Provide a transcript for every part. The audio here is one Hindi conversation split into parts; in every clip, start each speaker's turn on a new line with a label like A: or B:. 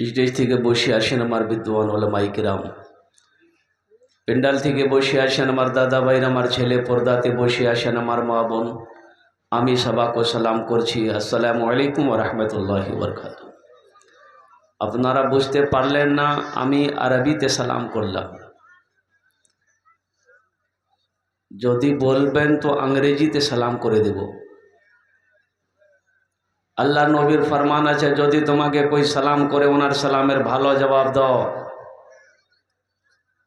A: স্টেজ থেকে বসে আসেন আমার বিদ্বান ওলামায়ে কেরাম, পেন্ডাল থেকে বসে আসেন আমার দাদা ভাইরা, আমার ছেলে পর্দাতে বসে আসেন আমার মা বোন, আমি সবাইকে সালাম করছি। আসসালামু আলাইকুম ওয়া রাহমাতুল্লাহি ওয়া বারাকাতুহু। আপনারা বুঝতে পারলেন না, আমি আরবিতে সালাম করলাম। যদি বলবেন তো ইংরেজিতে সালাম করে দেব। আল্লাহ নবীর ফরমান আছে, যদি তোমাকে কোই সালাম করে ওনার সালামের ভালো জবাব দাও।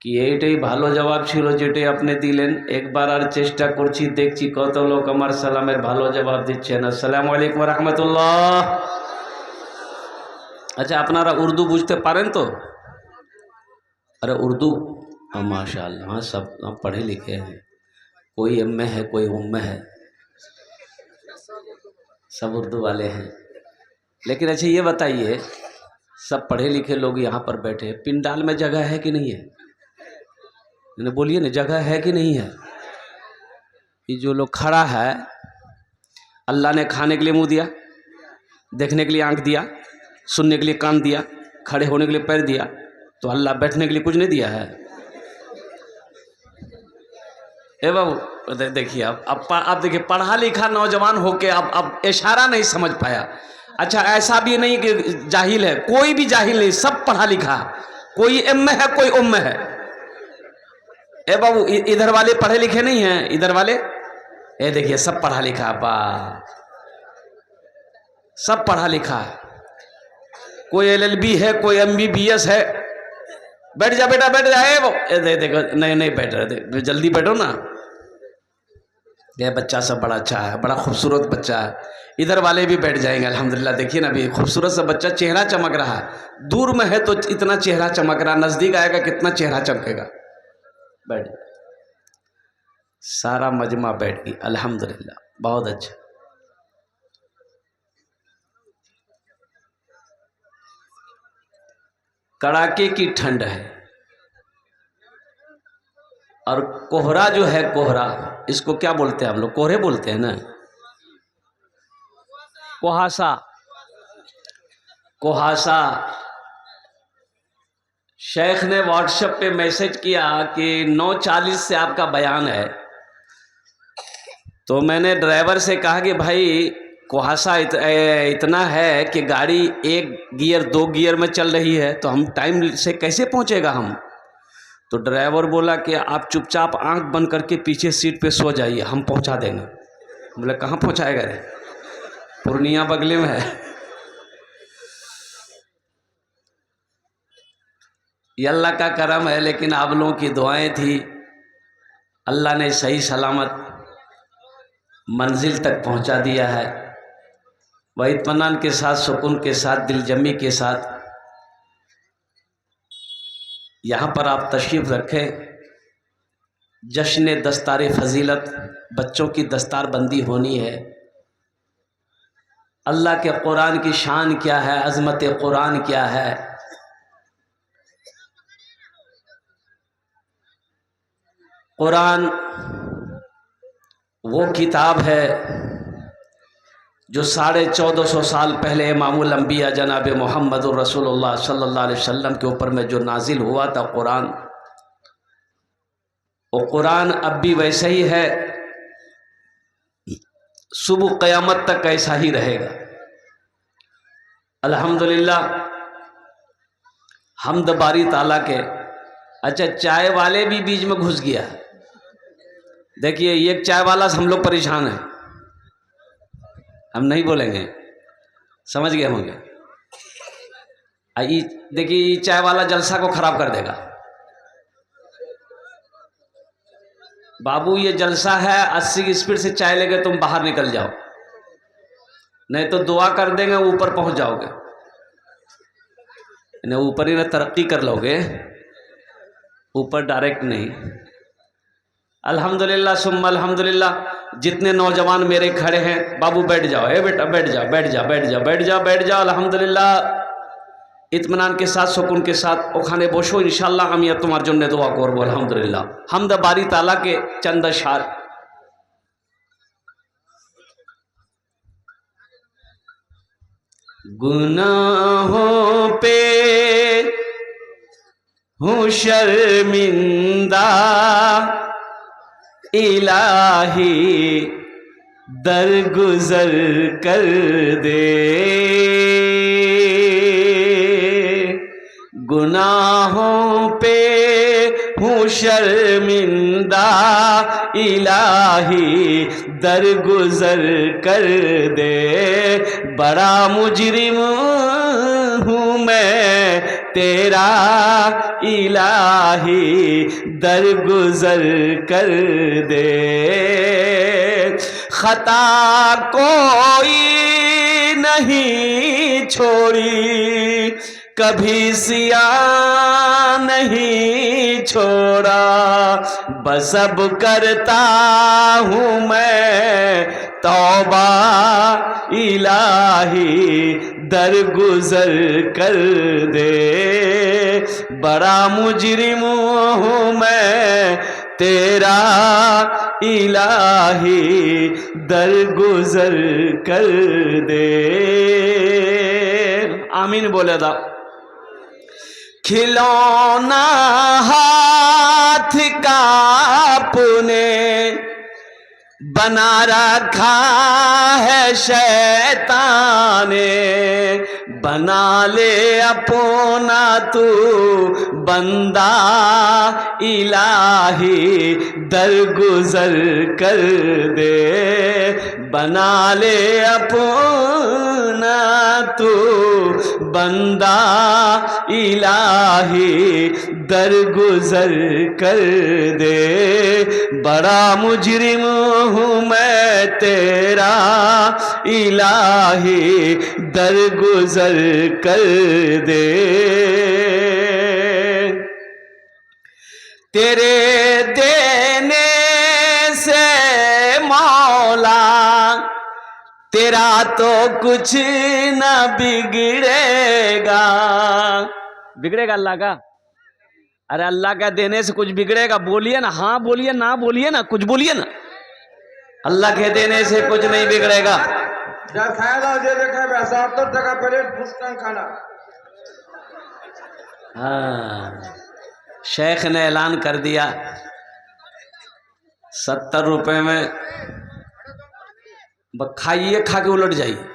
A: কি এইটাই ভালো জবাব ছিল যেটাই আপনি দিলেন? একবার আর চেষ্টা করছি, দেখছি কত লোক আমার সালামের ভালো জবাব দিচ্ছেন। আসসালামু আলাইকুম ওয়া রাহমাতুল্লাহ। अच्छा, আপনারা उर्दू বুঝতে পারেন তো? अरे उर्दू, माशाअल्लाह, हाँ सब पढ़े लिखे हैं। कोई एम है, कोई उम है, सब उर्दू वाले हैं। लेकिन अच्छा ये बताइए, सब पढ़े लिखे लोग यहाँ पर बैठे हैं, पिंडाल में जगह है कि नहीं है? मैंने बोलिए ना, जगह है कि नहीं है? ये जो लोग खड़ा है, अल्लाह ने खाने के लिए मुंह दिया, देखने के लिए आंख दिया, सुनने के लिए कान दिया, खड़े होने के लिए पैर दिया, तो अल्लाह बैठने के लिए कुछ नहीं दिया है? ए बाबू देखिए, अब देखिए, पढ़ा लिखा नौजवान होके अब इशारा नहीं समझ पाया। अच्छा, ऐसा भी नहीं कि जाहिल है, कोई भी जाहिल नहीं, सब पढ़ा लिखा। कोई एम में है, कोई उम में है। ए बाबू, इधर वाले पढ़े लिखे नहीं हैं, इधर वाले ये देखिए सब पढ़ा लिखा। बा सब पढ़ा लिखा है। कोई LLB है, कोई MBBS है। बैठ जा बेटा, बैठ जा। वो देखो, नहीं बैठ रहे, जल्दी बैठो ना। ये बच्चा सब बड़ा अच्छा है, बड़ा खूबसूरत बच्चा है। इधर वाले भी बैठ जाएंगे अल्हम्दुलिल्लाह। देखिए ना, अभी खूबसूरत सा बच्चा, चेहरा चमक रहा है। दूर में है तो इतना चेहरा चमक रहा, नजदीक आएगा कितना चेहरा चमकेगा। बैठ, सारा मजमा बैठ गई अल्हम्दुलिल्लाह, बहुत अच्छा। कड़ाके की ठंड है और कोहरा जो है, कोहरा, इसको क्या बोलते हैं हम लोग? कोहरे बोलते हैं ना, कुहासा, कुहासा। शेख ने व्हाट्सएप पे मैसेज किया कि 9:40 से आपका बयान है। तो मैंने ड्राइवर से कहा कि भाई कुहासा इतना है कि गाड़ी 1 गियर 2 गियर में चल रही है, तो हम टाइम से कैसे पहुंचेगा हम? तो ड्राइवर बोला कि आप चुपचाप आंख बंद करके पीछे सीट पे सो जाइए, हम पहुंचा देंगे। बोले कहाँ पहुंचाएगा रे? पूर्णिया बगले में है। ये अल्लाह का करम है, लेकिन आप लोगों की दुआएं थी, अल्लाह ने सही सलामत मंजिल तक पहुंचा दिया है। वह इत्मीनान के साथ, सुकून के साथ, दिलजमी के साथ यहाँ पर आप तशरीफ़ रखें। जश्न दस्तार फजीलत, बच्चों की दस्तार बंदी होनी है। अल्लाह के कुरान की शान क्या है, अज़मत कुरान क्या है। कुरान वो किताब है जो 1450 साल पहले इमामुल अंबिया जनाब मोहम्मदुर रसूलुल्लाह सल्लल्लाहु अलैहि वसल्लम के ऊपर में जो नाजिल हुआ था कुरान, वो कुरान अब भी वैसे ही है, सुबह क़यामत तक ऐसा ही रहेगा। अल्हम्दुलिल्लाह, हम्द बारी ताला के। अच्छा, चाय वाले भी बीच में घुस गया। देखिए, एक चाय वाला से हम लोग परेशान हैं, हम नहीं बोलेंगे, समझ गए होंगे। देखिए, ये चाय वाला जलसा को खराब कर देगा। बाबू, ये जलसा है, 80 की स्पीड से चाय लेके तुम बाहर निकल जाओ, नहीं तो दुआ कर देंगे, ऊपर पहुंच जाओगे। ऊपर ही ना तरक्की कर लोगे, ऊपर डायरेक्ट नहीं। अल्हम्दुलिल्लाह सुम्मा अल्हम्दुलिल्लाह, जितने नौजवान मेरे खड़े हैं, बाबू बैठ जाओ, ए बेटा बैठ जाओ, बैठ जाओ, बैठ जाओ, बैठ जाओ, बैठ जाओ। अल्हम्दुलिल्लाह, इत्मीनान के साथ, सुकून के साथ ओखाने बसो, इंशाल्लाह আমি তোমার জন্য দোয়া করব। আলহামদুলিল্লাহ, হামদ বারি তাআলা के चंद अशार। गुनाहों पे हूँ शर्मिंदा, इलाही दरगुजर कर दे। गुनाहों पे हूँ शर्मिंदा, इलाही दरगुजर कर दे। बड़ा मुजरिम हूँ मैं तेरा, इलाही दरगुजर कर दे। खता कोई नहीं छोड़ी, कभी सिया नहीं छोड़ा, बस अब करता हूँ मैं तौबा, इलाही दरगुजर कर दे। बड़ा मुजरिम हूँ मैं तेरा, इलाही दरगुजर कर दे। आमीन बोले था। खिलौना हाथ का अपने बना रखा है शैतान ने, बना ले अपना तू बंदा, इलाही दरगुजर कर दे। बना ले अपना तू बंदा, इलाही दरगुजर कर दे। बड़ा मुजरिम हूँ मैं तेरा, इलाही दरगुजर कर दे। तेरे देने से मौला तेरा तो कुछ न बिगड़ेगा। बिगड़ेगा अल्लाह का? अरे अल्लाह का देने से कुछ बिगड़ेगा? बोलिए ना, हाँ बोलिए, ना बोलिए ना, कुछ बोलिए ना। अल्लाह के देने से कुछ नहीं बिगड़ेगा। हाँ, शेख ने ऐलान कर दिया 70 रुपए में खाइए, खा के उलट जाइए,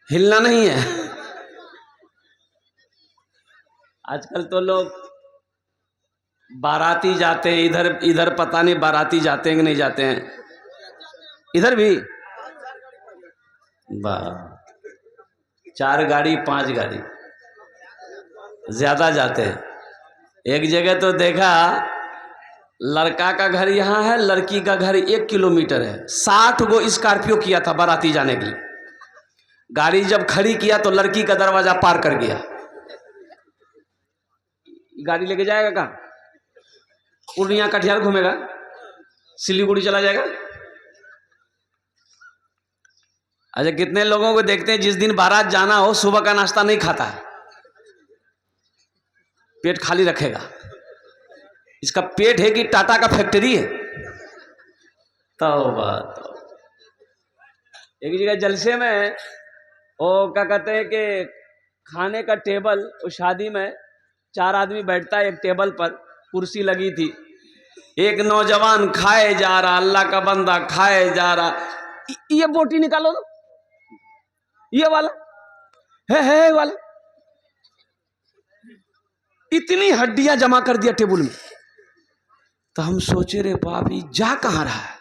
A: हिलना नहीं है। आजकल तो लोग बाराती जाते हैं, इधर इधर पता नहीं बाराती जाते हैं कि नहीं जाते हैं। इधर भी 4 गाड़ी 5 गाड़ी ज्यादा जाते हैं। एक जगह तो देखा, लड़का का घर यहाँ है, लड़की का घर 1 किलोमीटर है। 60 गो स्कॉर्पियो किया था बाराती जाने के लिए। गाड़ी जब खड़ी किया तो लड़की का दरवाजा पार कर गया। गाड़ी लेके जाएगा कहाँ? पूर्णिया कटिहार घूमेगा, सिलीगुड़ी चला जाएगा। अच्छा, कितने लोगों को देखते हैं जिस दिन बारात जाना हो सुबह का नाश्ता नहीं खाता है, पेट खाली रखेगा। इसका पेट है कि टाटा का फैक्ट्री है? तौबा। एक जगह जलसे में वो क्या कहते हैं कि खाने का टेबल, उस शादी में 4 आदमी बैठता है एक टेबल पर, कुर्सी लगी थी। एक नौजवान खाए जा रहा, अल्लाह का बंदा खाए जा रहा। ये बोटी निकालो ना, ये वाला है वाला। इतनी हड्डियां जमा कर दिया टेबल में। तो हम सोचे रे बाप, ये जा कहां रहा है?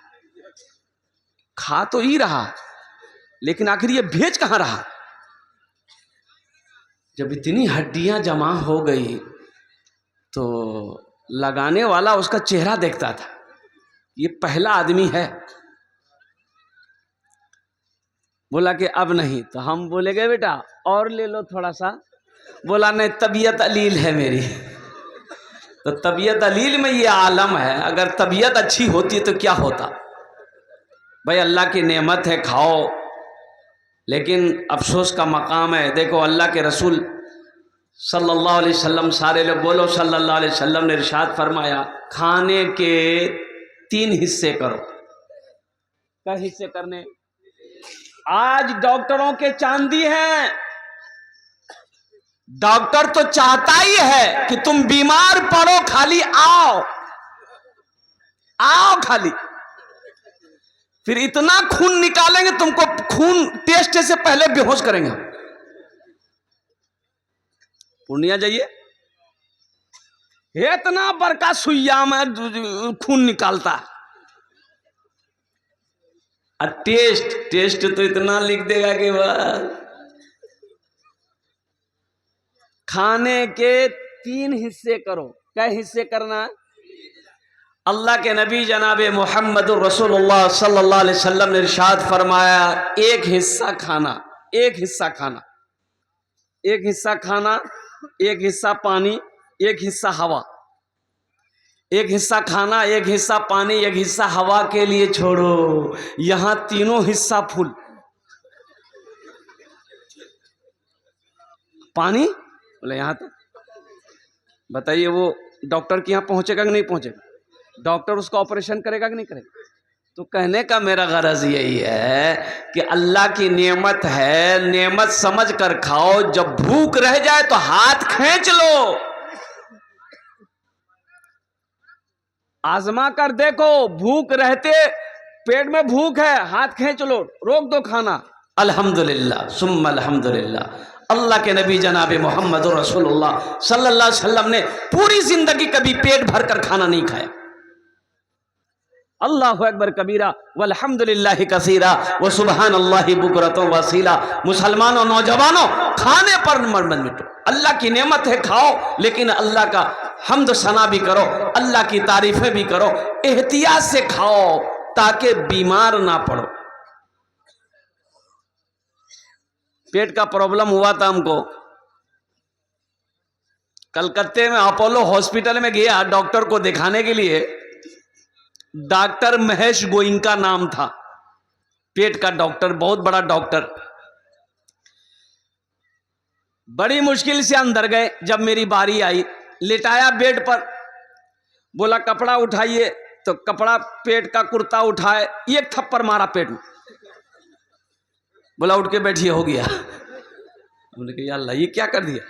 A: खा तो ही रहा, लेकिन आखिर ये भेज कहां रहा? जब इतनी हड्डियां जमा हो गई तो लगाने वाला उसका चेहरा देखता था, ये पहला आदमी है। बोला कि अब नहीं। तो हम बोले गए बेटा और ले लो थोड़ा सा। बोला नहीं, तबीयत अलील है मेरी। तो तबीयत अलील में ये आलम है। अगर तबीयत अच्छी होती तो क्या होता भाई? अल्लाह की नेमत है, खाओ। लेकिन अफसोस का मकाम है। देखो अल्लाह के रसूल सल्लल्लाहु अलैहि वसल्लम, सारे लोग बोलो सल्लल्लाहु अलैहि वसल्लम ने इरशाद फरमाया, खाने के 3 हिस्से करो। क्या हिस्से करने? आज डॉक्टरों के चांदी हैं। डॉक्टर तो चाहता ही है कि तुम बीमार पड़ो, खाली आओ आओ खाली, फिर इतना खून निकालेंगे तुमको, खून टेस्ट से पहले बेहोश करेंगे। पूर्णिया जाइए, इतना बड़का सुइया में खून निकालता है। और टेस्ट तो इतना लिख देगा कि बस। खाने के 3 हिस्से करो। क्या हिस्से करना है? अल्लाह के नबी जनाबे मोहम्मदुर रसूलुल्लाह सल्लल्लाहु अलैहि वसल्लम ने इरशाद फरमाया, एक हिस्सा खाना, एक हिस्सा खाना, एक हिस्सा खाना, एक हिस्सा पानी, एक हिस्सा हवा। एक हिस्सा खाना, एक हिस्सा पानी, एक हिस्सा हवा के लिए छोड़ो। यहां तीनों हिस्सा फुल। पानी बोले यहां तक। बताइए वो डॉक्टर के यहां पहुंचेगा कि नहीं पहुंचेगा? डॉक्टर उसका ऑपरेशन करेगा कि नहीं करेगा? तो कहने का मेरा गरज यही है कि अल्लाह की नेमत है, नेमत समझ कर खाओ। जब भूख रह जाए तो हाथ खींच लो, आजमा कर देखो। भूख रहते, पेट में भूख है, हाथ खींच लो, रोक दो खाना। अल्हम्दुलिल्लाह सुम्मा अल्हम्दुलिल्लाह। अल्लाह के नबी जनाबे मोहम्मद रसूलुल्लाह सल्लल्लाहु अलैहि वसल्लम ने पूरी जिंदगी कभी पेट भरकर खाना नहीं खाया। अल्लाहु अकबर कबीरा वल्हम्दुलिल्लाहि कसीरा व सुबहानल्लाहि बुकरतन वसीला। मुसलमानों, नौजवानों, खाने पर मत मिटो। अल्लाह की नेमत है, खाओ, लेकिन अल्लाह का हम्द सना भी करो, अल्लाह की तारीफें भी करो। एहतियात से खाओ ताकि बीमार ना पड़ो। पेट का प्रॉब्लम हुआ था हमको, कलकत्ते में अपोलो हॉस्पिटल में गया डॉक्टर को दिखाने के लिए। डॉक्टर महेश गोइंका नाम था, पेट का डॉक्टर, बहुत बड़ा डॉक्टर। बड़ी मुश्किल से अंदर गए। जब मेरी बारी आई, लेटाया बेड पर, बोला कपड़ा उठाइए, तो कपड़ा, पेट का कुर्ता उठाए, एक थप्पड़ मारा पेट में। बोला उठ के बैठिए, हो गया। हमने कहा अल्लाह ये क्या कर दिया?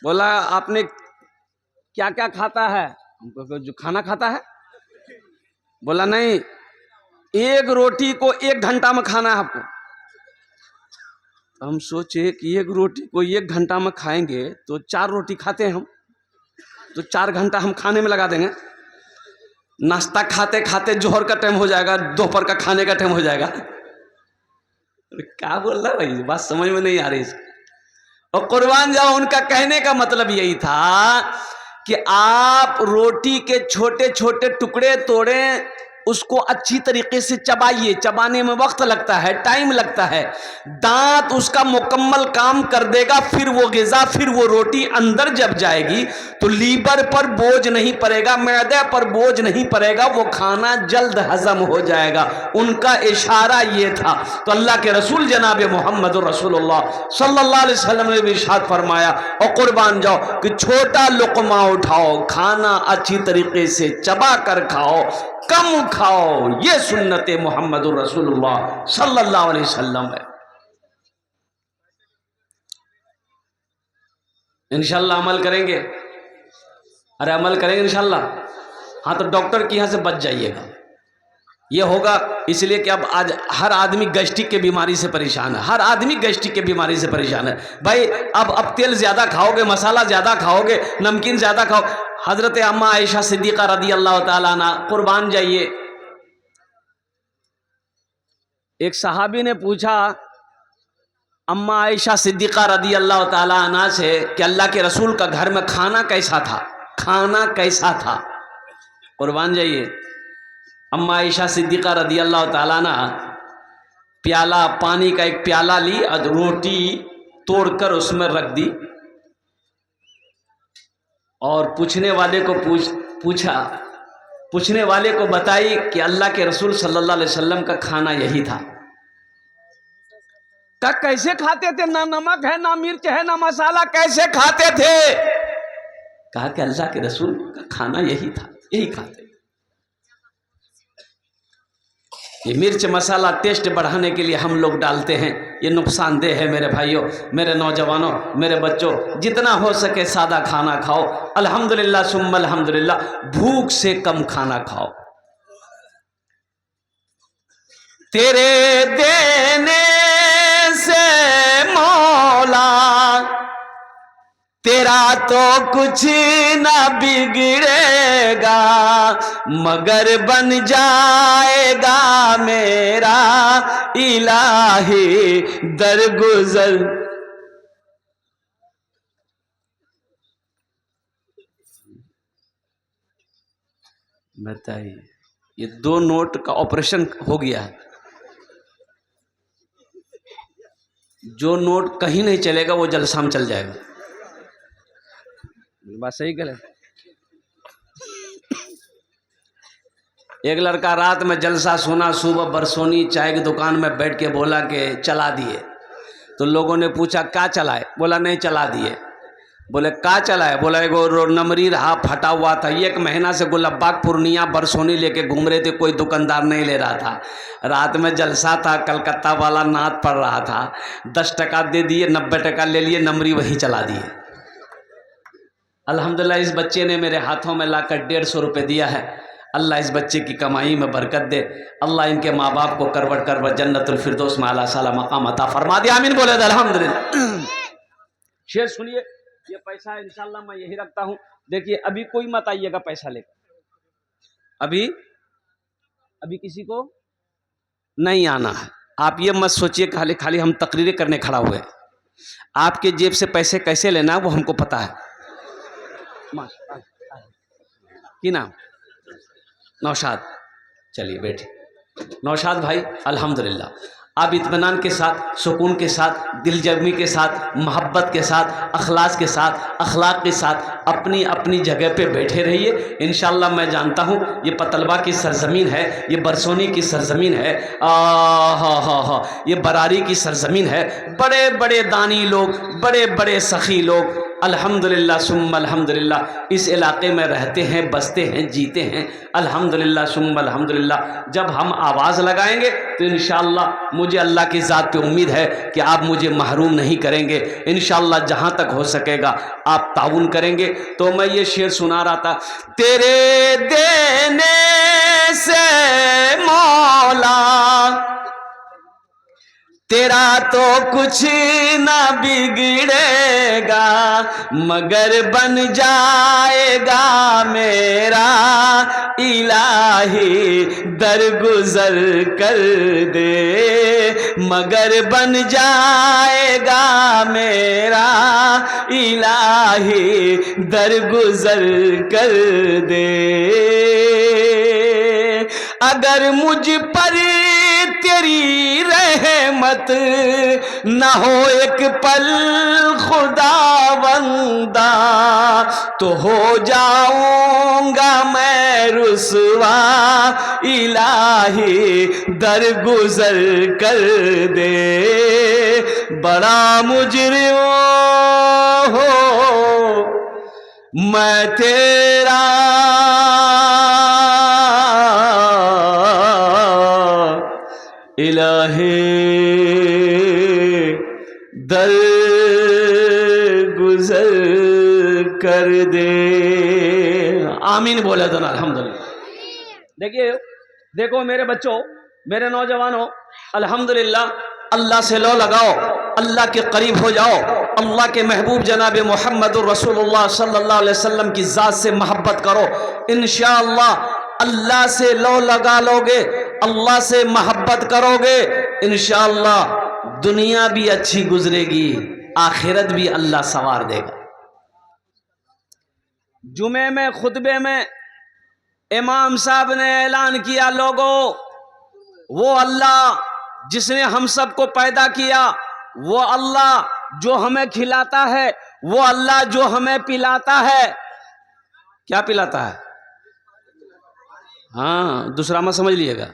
A: बोला आपने क्या क्या खाता है? हमको जो खाना खाता है। बोला नहीं, एक रोटी को 1 घंटा में खाना है आपको। हम सोचे कि 1 रोटी को 1 घंटा में खाएंगे तो 4 रोटी खाते हैं हम, तो 4 घंटा हम खाने में लगा देंगे। नाश्ता खाते खाते जोहर का टाइम हो जाएगा, दोपहर का खाने का टाइम हो जाएगा। क्या बोल रहा भाई, बात समझ में नहीं आ रही इसको। और कुर्बान जाओ, उनका कहने का मतलब यही था कि आप रोटी के छोटे छोटे टुकड़े तोड़ें, उसको अच्छी तरीके से चबाइए। चबाने में वक्त लगता है, टाइम लगता है, दांत उसका मुकम्मल काम कर देगा। फिर वो ग़िज़ा, फिर वो रोटी अंदर जब जाएगी तो लीवर पर बोझ नहीं पड़ेगा, मैदे पर बोझ नहीं पड़ेगा, वो खाना जल्द हजम हो जाएगा। उनका इशारा ये था। तो अल्लाह के रसूल जनाब मोहम्मद रसूलुल्लाह सल्लल्लाहु अलैहि वसल्लम ने भी इरशाद फरमाया, और कुर्बान जाओ कि छोटा लुक़मा उठाओ, खाना अच्छी तरीके से चबा कर खाओ, कम खाओ। ये सुन्नत मोहम्मद रसूलुल्लाह सल्लल्लाहु अलैहि वसल्लम है। इंशाल्लाह अमल करेंगे। अरे अमल करेंगे इंशाल्लाह। हाँ तो डॉक्टर के यहाँ से बच जाइएगा। ये होगा इसलिए कि अब आज हर आदमी गैस्ट्रिक के बीमारी से परेशान है। हर आदमी गैस्ट्रिक के बीमारी से परेशान है भाई। अब तेल ज़्यादा खाओगे, मसाला ज़्यादा खाओगे, नमकीन ज़्यादा खाओ। हज़रत अम्मा आयशा सिद्दीक़ा रदी अल्लाह ताला अन्हा, कुर्बान जाइए, एक सहाबी ने पूछा अम्मा आयशा सिद्दीक़ा रदी अल्लाह ताला अन्हा से कि अल्लाह के रसूल का घर में खाना कैसा था, खाना कैसा था? कुर्बान जाइए, अम्मा आयशा सिद्दीक़ा रदी अल्लाह ताला अन्हा प्याला, पानी का एक प्याला ली और रोटी तोड़कर उसमें रख दी, और पूछने वाले को पूछा, पूछने वाले को बताई कि अल्लाह के रसूल सल्लल्लाहु अलैहि वसल्लम का खाना यही था। क्या कैसे खाते थे? ना नमक है, ना मिर्च है, ना मसाला, कैसे खाते थे? कहा कि अल्लाह के रसूल का खाना यही था, यही खाते। ये मिर्च मसाला टेस्ट बढ़ाने के लिए हम लोग डालते हैं, ये नुकसानदेह है मेरे भाइयों, मेरे नौजवानों, मेरे बच्चों। जितना हो सके सादा खाना खाओ, अल्हम्दुलिल्लाह सुम्मा अल्हम्दुलिल्लाह। भूख से कम खाना खाओ। तेरे देने से मौला तेरा तो कुछ ना बिगड़ेगा, मगर बन जाएगा मेरा इलाही दरगुजर। बताइए, ये 2 नोट का ऑपरेशन हो गया है। जो नोट कहीं नहीं चलेगा वो जलसा में चल जाएगा। बात सही गलत? एक लड़का रात में जलसा सुना, सुबह बरसोनी चाय की दुकान में बैठ के बोला कि चला दिए। तो लोगों ने पूछा क्या चलाए? बोला नहीं चला दिए। बोले क्या चलाए? बोला एगो नमरी रहा फटा हुआ था, 1 महीना से गुलब्बाग पूर्णिया बरसोनी लेके घूम रहे थे, कोई दुकानदार नहीं ले रहा था। रात में जलसा था, कलकत्ता वाला नात पड़ रहा था, 10 टका दे दिए, 90 टका ले लिए, नमरी वहीं चला दिए। अल्हम्दुलिल्लाह इस बच्चे ने मेरे हाथों में लाकर 150 रुपये दिया है। अल्लाह इस बच्चे की कमाई में बरकत दे। अल्लाह इनके माँ बाप को करवट करवट जन्नतुल फिरदौस में आला साला मकाम अता फरमा दे। आमीन बोले अल्हम्दुलिल्लाह। शेर सुनिए, ये पैसा इंशाल्लाह मैं यही रखता हूँ। देखिए अभी कोई मत आइएगा पैसा लेकर, अभी किसी को नहीं आना है। आप ये मत सोचिए खाली खाली हम तकरीरें करने खड़ा हुए। आपके जेब से पैसे कैसे लेना है वो हमको पता है। की नाम? नौशाद। चलिए बैठे नौशाद भाई। अल्हम्दुलिल्लाह आप इत्मीनान के साथ, सुकून के साथ, दिलजमी के साथ, मोहब्बत के साथ, अखलास के साथ, अखलाक के साथ अपनी अपनी जगह पे बैठे रहिए। इंशाअल्लाह मैं जानता हूँ ये पतलबा की सरजमीन है, ये बरसोनी की सरजमीन है, हा ये बरारी की सरजमीन है। बड़े बड़े दानी लोग, बड़े बड़े सखी लोग अल्हम्दुलिल्लाह सुम्मा अल्हम्दुलिल्लाह इस इलाके में रहते हैं, बसते हैं, जीते हैं। अल्हम्दुलिल्लाह सुम्मा अल्हम्दुलिल्लाह। जब हम आवाज़ लगाएंगे तो इंशाअल्लाह मुझे अल्लाह की ज़ात पे उम्मीद है कि आप मुझे महरूम नहीं करेंगे। इंशाअल्लाह जहाँ तक हो सकेगा आप ताउन करेंगे। तो मैं ये शेर सुना रहा था, तेरे देने से मौला तेरा तो कुछ ना बिगड़ेगा, मगर बन जाएगा मेरा इलाही दरगुजर कर दे, मगर बन जाएगा मेरा इलाही दरगुजर कर दे। अगर मुझ पर तेरी रहमत न हो एक पल खुदावंदा, तो हो जाऊंगा मैं रुसवा, इलाही दरगुजर कर दे। बड़ा मुजरिम हो मैं तेरा, इलाही दर गुजर कर दे। आमीन बोले तो अल्हम्दुलिल्लाह। देखिए देखो मेरे बच्चों, मेरे नौजवानों, अल्हम्दुलिल्लाह अल्लाह से लो लगाओ, अल्लाह के करीब हो जाओ। अल्लाह के महबूब जनाब मोहम्मदुर रसूलुल्लाह सल्लल्लाहु अलैहि वसल्लम की ज़ात से मोहब्बत करो। इंशाअल्लाह अल्लाह से लो लगा लोगे, अल्लाह से मोहब्बत करोगे, इंशाअल्लाह दुनिया भी अच्छी गुजरेगी, आखिरत भी अल्लाह सवार देगा। जुमे में खुतबे में इमाम साहब ने ऐलान किया, लोगों वो अल्लाह जिसने हम सबको पैदा किया, वो अल्लाह जो हमें खिलाता है, वो अल्लाह जो हमें पिलाता है। क्या पिलाता है? हाँ दूसरा मत समझ लिएगा।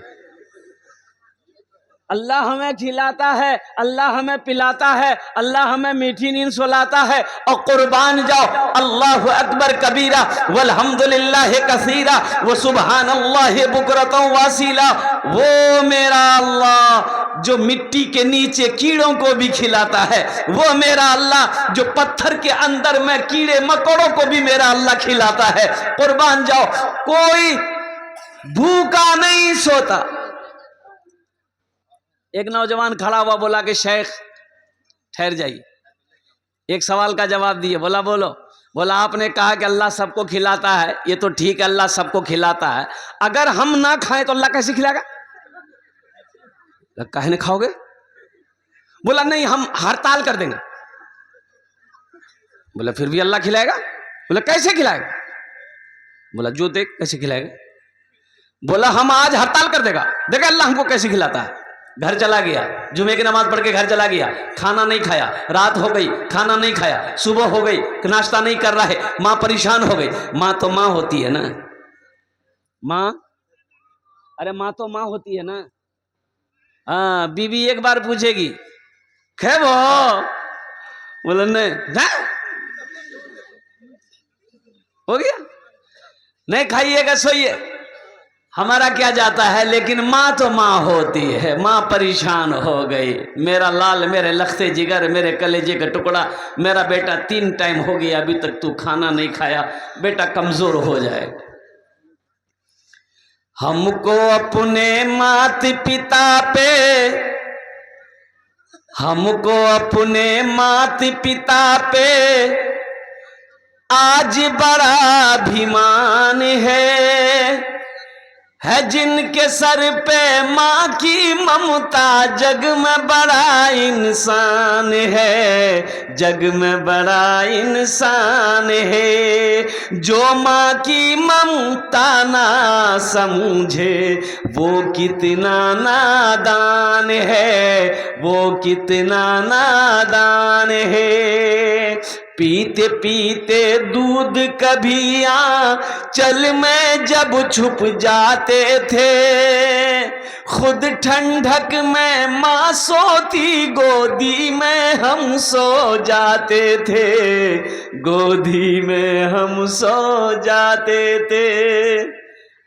A: अल्लाह हमें खिलाता है, अल्लाह हमें पिलाता है, अल्लाह हमें मीठी नींद सुलाता है। और कुर्बान जाओ, अल्लाहु अकबर कबीरा वल्हम्दुलिल्लाह कसीरा व सुबहानल्लाह बुकरतन वासीला। वो मेरा अल्लाह जो मिट्टी के नीचे कीड़ों को भी खिलाता है, वो मेरा अल्लाह जो पत्थर के अंदर में कीड़े मकोड़ों को भी मेरा अल्लाह खिलाता है। कुर्बान जाओ, कोई भूखा नहीं सोता। एक नौजवान खड़ा हुआ, बोला कि शेख ठहर जाइए, एक सवाल का जवाब दिए। बोला बोलो। बोला आपने कहा कि अल्लाह सबको खिलाता है, ये तो ठीक है, अल्लाह सबको खिलाता है, अगर हम ना खाएं तो अल्लाह कैसे खिलाएगा? काहे नहीं खाओगे? बोला नहीं, हम हड़ताल कर देंगे। बोला फिर भी अल्लाह खिलाएगा? बोला कैसे खिलाएगा? बोला जो देख कैसे खिलाएगा। बोला हम आज हड़ताल कर देगा, देखा अल्लाह हमको कैसे खिलाता है। घर चला गया, जुमे की नमाज पढ़ के घर चला गया, खाना नहीं खाया, रात हो गई खाना नहीं खाया, सुबह हो गई नाश्ता नहीं कर रहा है, माँ परेशान हो गई। माँ तो माँ होती है ना, माँ, अरे माँ तो माँ होती है ना। हाँ, बीवी एक बार पूछेगी खे वो, बोला नहीं, हो गया, नहीं खाइएगा सोइए, हमारा क्या जाता है। लेकिन माँ तो माँ होती है। माँ परेशान हो गई, मेरा लाल, मेरे लखते जिगर, मेरे कलेजे का टुकड़ा, मेरा बेटा 3 टाइम हो गया अभी तक तू खाना नहीं खाया, बेटा कमजोर हो जाए। हमको अपने माता पिता पे, हमको अपने माता पिता पे आज बड़ा अभिमान है जिनके सर पे माँ की ममता, जग में बड़ा इंसान है, जग में बड़ा इंसान है। जो माँ की ममता ना समझे वो कितना नादान है, वो कितना नादान है। पीते पीते दूध कभी आंचल में जब छुप जाते थे, खुद ठंडक में माँ सोती, गोदी में हम सो जाते थे, गोदी में हम सो जाते थे।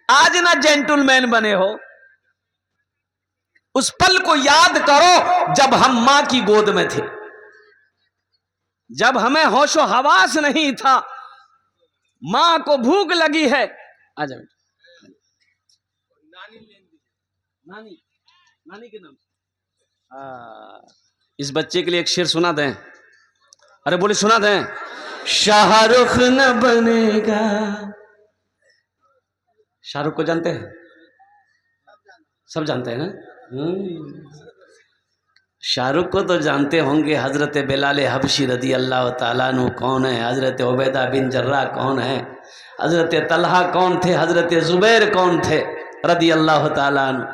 A: आज ना जेंटलमैन बने हो, उस पल को याद करो जब हम माँ की गोद में थे, जब हमें होशो हवास नहीं था, मां को भूख लगी है। आ जाओ, नानी, नानी के नाम। इस बच्चे के लिए एक शेर सुना दें। अरे बोले सुना दें। शाहरुख न बनेगा, शाहरुख को जानते हैं? सब जानते हैं ना। शाहरुख को तो जानते होंगे। हजरत बिलाल हबशी रदी अल्लाह ताला अन्हु कौन है? हजरत उबैदा बिन जर्राह कौन है? हजरत तलहा कौन थे? हजरत जुबैर कौन थे रदी अल्लाह ताला अन्हु?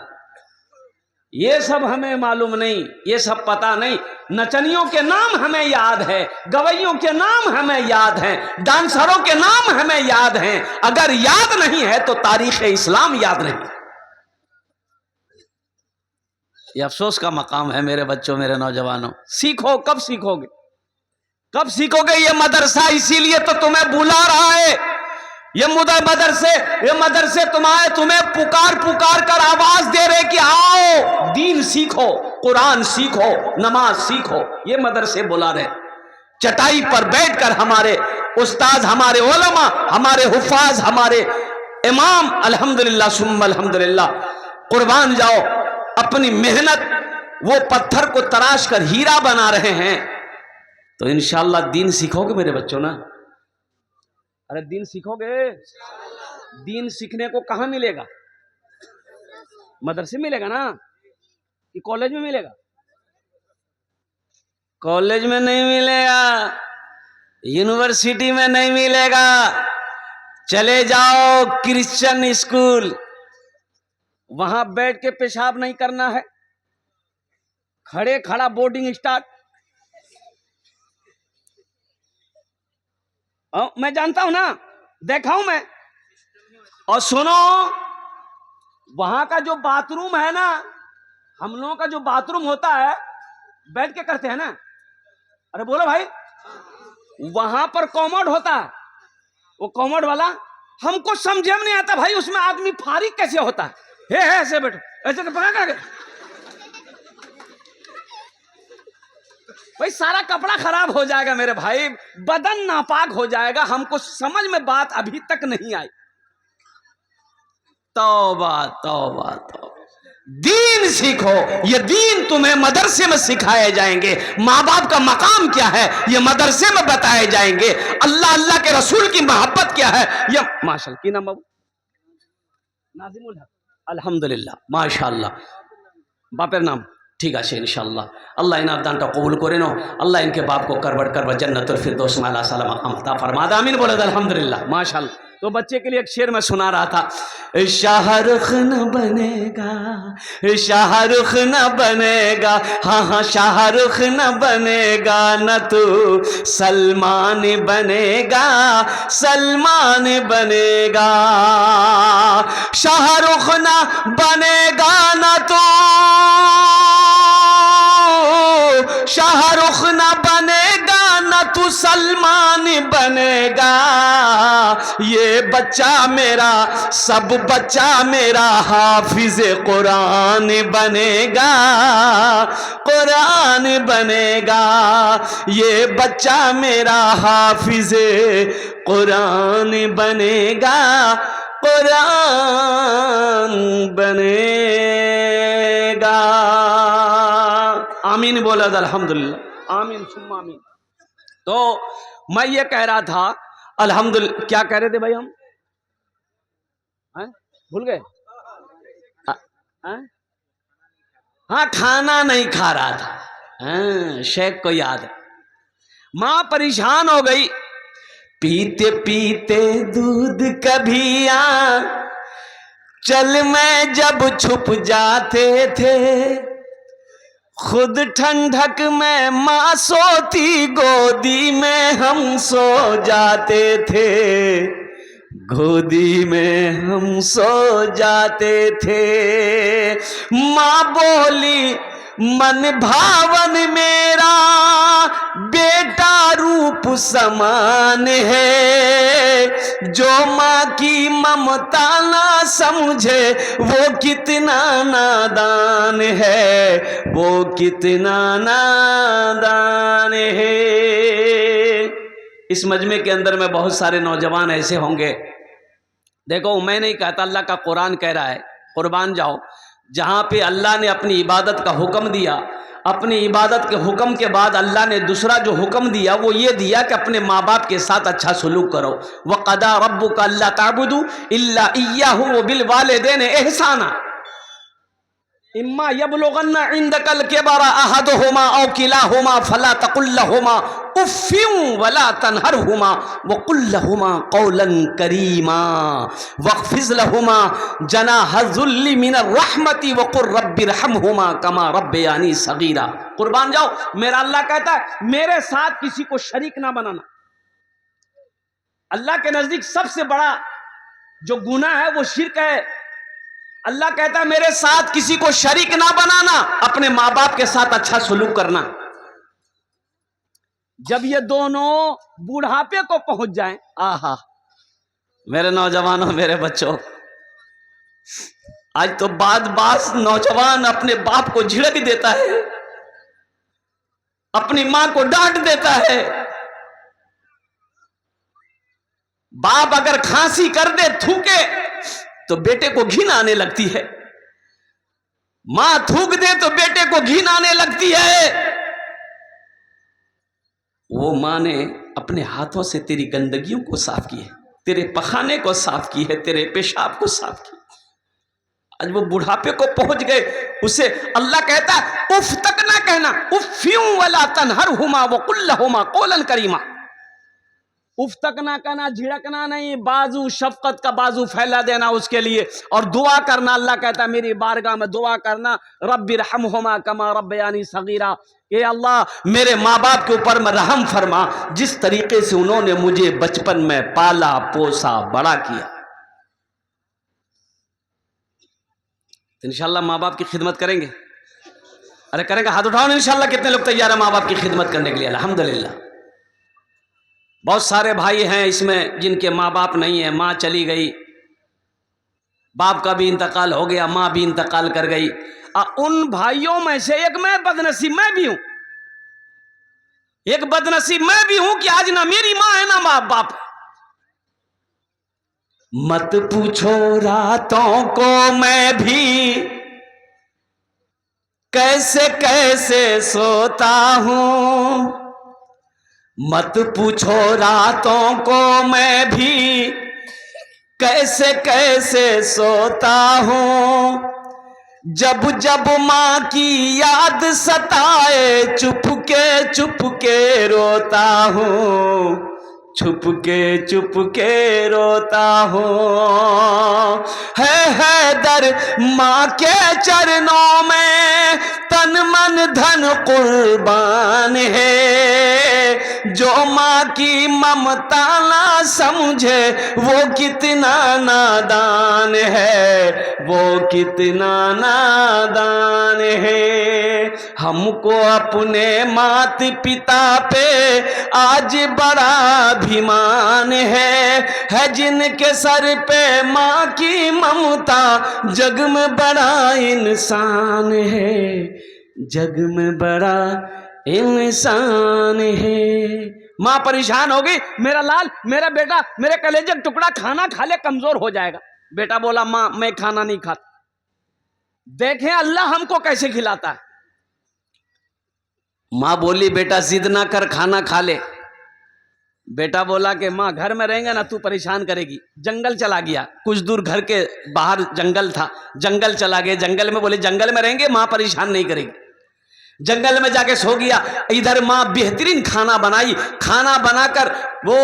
A: ये सब हमें मालूम नहीं, ये सब पता नहीं। नचनियों के नाम हमें याद है, गवैयों के नाम हमें याद हैं, डांसरों के नाम हमें याद हैं। अगर याद नहीं है तो तारीख इस्लाम याद नहीं। ये अफसोस का मकाम है मेरे बच्चों, मेरे नौजवानों। सीखो, कब सीखोगे? कब सीखोगे? ये मदरसा इसीलिए तो तुम्हें बुला रहा है। ये मदरसे तुम्हें पुकार पुकार कर आवाज दे रहे कि आओ दीन सीखो, कुरान सीखो, नमाज सीखो। ये मदरसे बुला रहे। चटाई पर बैठकर हमारे उस्ताद, हमारे उलमा, हमारे हुफाज, हमारे इमाम अल्हम्दुलिल्लाह सुम्मा अल्हम्दुलिल्लाह, कुर्बान जाओ, अपनी मेहनत वो पत्थर को तराश कर हीरा बना रहे हैं। तो इंशाअल्लाह दीन सीखोगे मेरे बच्चों ना। अरे दीन सीखोगे। दीन सीखने को कहां मिलेगा? मदरसे मिलेगा ना, कि कॉलेज में मिलेगा? कॉलेज में नहीं मिलेगा, यूनिवर्सिटी में नहीं मिलेगा। चले जाओ क्रिश्चियन स्कूल, वहां बैठ के पेशाब नहीं करना है, खड़े खड़ा बोर्डिंग स्टार्ट। मैं जानता हूं ना, देखा हूं मैं। और सुनो, वहां का जो बाथरूम है ना, हम लोगों का जो बाथरूम होता है बैठ के करते हैं ना, अरे बोलो भाई, वहां पर कॉमोड होता है, वो कॉमोड वाला हमको समझे में नहीं आता भाई, उसमें आदमी फारिग कैसे होता है, ऐसे बैठो, ऐसे पकड़ करके भाई सारा कपड़ा खराब हो जाएगा मेरे भाई, बदन नापाक हो जाएगा। हमको समझ में बात अभी तक नहीं आई। तौबा तौबा तौबा, दीन सीखो, ये दीन तुम्हें मदरसे में सिखाए जाएंगे। माँ बाप का मकाम क्या है ये मदरसे में बताए जाएंगे। अल्लाह अल्लाह के रसूल की मोहब्बत क्या है ये माशाअल्लाह की नाम बाबू नाजिमुल हक, अल्हम्दुलिल्लाह माशाअल्लाह बापेर नाम ठीक আছে ইনশাআল্লাহ। আল্লাহ ইনার দানটা কবুল করে নাও। আল্লাহ ইনকে বাপ को करबट करबट जन्नतुल फिरदौस में अला सलाम अता फरमा दे, आमीन बोले अल्हम्दुलिल्लाह माशाअल्लाह। तो बच्चे के लिए एक शेर मैं सुना रहा था, शाहरुख न बनेगा, शाहरुख न बनेगा, हाँ हाँ शाहरुख न बनेगा, न तू सलमान बनेगा, सलमान बनेगा। शाहरुख न बनेगा न तू, शाहरुख न बनेगा न तू सलमान बनेगा। ये बच्चा मेरा सब बच्चा मेरा हाफिज कुरान बनेगा, कुरान बनेगा। ये बच्चा मेरा हाफिज कुरान बनेगा, कुरान बनेगा। आमीन बोला अल्हम्दुलिल्लाह, आमीन सुम्मा आमीन। तो मैं ये कह रहा था अल्हम्दुलिल्लाह, क्या कह रहे थे भाई हम भूल गए? हाँ खाना नहीं खा रहा था, हाँ शेख को याद है। माँ परेशान हो गई, पीते पीते दूध कभी चल में जब छुप जाते थे, खुद ठंडक में माँ सोती गोदी में हम सो जाते थे, गोदी में हम सो जाते थे। माँ बोली मन भावन मेरा बेटा रूप समान है, जो माँ की ममता ना समझे वो कितना नादान है, वो कितना नादान है। इस मजमे के अंदर में बहुत सारे नौजवान ऐसे होंगे, देखो मैं नहीं कहता, अल्लाह का कुरान कह रहा है कुर्बान जाओ, जहाँ पे अल्लाह ने अपनी इबादत का हुक्म दिया, अपनी इबादत के हुक्म के बाद अल्लाह ने दूसरा जो हुक्म दिया वो ये दिया कि अपने माँ बाप के साथ अच्छा सलूक करो। वक़दा रब्बुका अल्ला ताबुदू इल्ला इय्याहु व बिल वालिदैन इहसाना इम्मा यबलुगन्ना इंदकल किबरा अहदुहुमा औ किलाहुमा फला तकुल लहुमा उफ्फिन वला तनहरहुमा व कुल लहुमा कौलन करीमा वख्फिज लहुमा जनाह ज़ुल्ली मिनर रहमति व कुर रब्बिरहमहुमा कमा रब्बयानी सगीरा। कुर्बान जाओ, मेरा अल्लाह कहता है मेरे साथ किसी को शरीक ना बनाना। अल्लाह के नजदीक सबसे बड़ा जो गुनाह है वो शिर्क है। अल्लाह कहता है मेरे साथ किसी को शरीक ना बनाना, अपने माँ बाप के साथ अच्छा सलूक करना। जब ये दोनों बुढ़ापे को पहुंच जाएं, आहा मेरे नौजवानों मेरे बच्चों, आज तो बास नौजवान अपने बाप को झिड़क देता है, अपनी मां को डांट देता है। बाप अगर खांसी कर दे थूके तो बेटे को घिन आने लगती है, मां थूक दे तो बेटे को घिन आने लगती है। वो मां ने अपने हाथों से तेरी गंदगियों को साफ की है, तेरे पखाने को साफ की है, तेरे पेशाब को साफ की। आज वो बुढ़ापे को पहुंच गए, उसे अल्लाह कहता उफ तक ना कहना, उफ्फियूं वला तनहरहुमा व कुल लहुमा कौलन करीमा। उफ तक ना कहना, झिड़कना नहीं, बाजू शफकत का बाजू फैला देना उसके लिए, और दुआ करना। अल्लाह कहता मेरी बारगाह में दुआ करना, रब्बिरहमहुमा कमा रब्बयानी सगीरा, ये अल्लाह मेरे माँ बाप के ऊपर में रहम फरमा, जिस तरीके से उन्होंने मुझे बचपन में पाला पोसा बड़ा किया। इंशाअल्लाह माँ बाप की खिदमत करेंगे। अरे करेंगे, हाथ उठाओ इंशाल्लाह। कितने लोग तैयार है माँ बाप की खिदमत करने के लिए? अल्हम्दुलिल्लाह। बहुत सारे भाई हैं इसमें जिनके माँ बाप नहीं है, माँ चली गई, बाप का भी इंतकाल हो गया, माँ भी इंतकाल कर गई। उन भाइयों में से एक मैं बदनसीब मैं भी हूं, एक बदनसीब मैं भी हूं कि आज ना मेरी माँ है ना माँ बाप। मत पूछो रातों को मैं भी कैसे कैसे सोता हूं, मत पूछो रातों को मैं भी कैसे कैसे सोता हूं। जब जब माँ की याद सताए चुपके रोता हूँ, चुपके रोता हूँ। है दर माँ के चरणों में तन मन धन कुर्बान है। जो माँ की ममता ना समझे वो कितना नादान है, वो कितना नादान है। हमको अपने मात पिता पे आज बड़ा अभिमान है जिनके सर पे माँ की ममता जग में बड़ा इंसान है, जग में बड़ा इंसान है। माँ परेशान हो गई, मेरा लाल, मेरा बेटा, मेरे कलेजे का टुकड़ा खाना खा ले, कमजोर हो जाएगा। बेटा बोला माँ मैं खाना नहीं खाता। देखें अल्लाह हमको कैसे खिलाता है। माँ बोली बेटा जिद ना कर, खाना खा ले। बेटा बोला कि माँ घर में रहेंगे ना तू परेशान करेगी। जंगल चला गया, कुछ दूर घर के बाहर जंगल था, जंगल चला गया। जंगल में बोले जंगल में रहेंगे, माँ परेशान नहीं करेगी। जंगल में जाके सो गया। इधर माँ बेहतरीन खाना बनाई, खाना बनाकर वो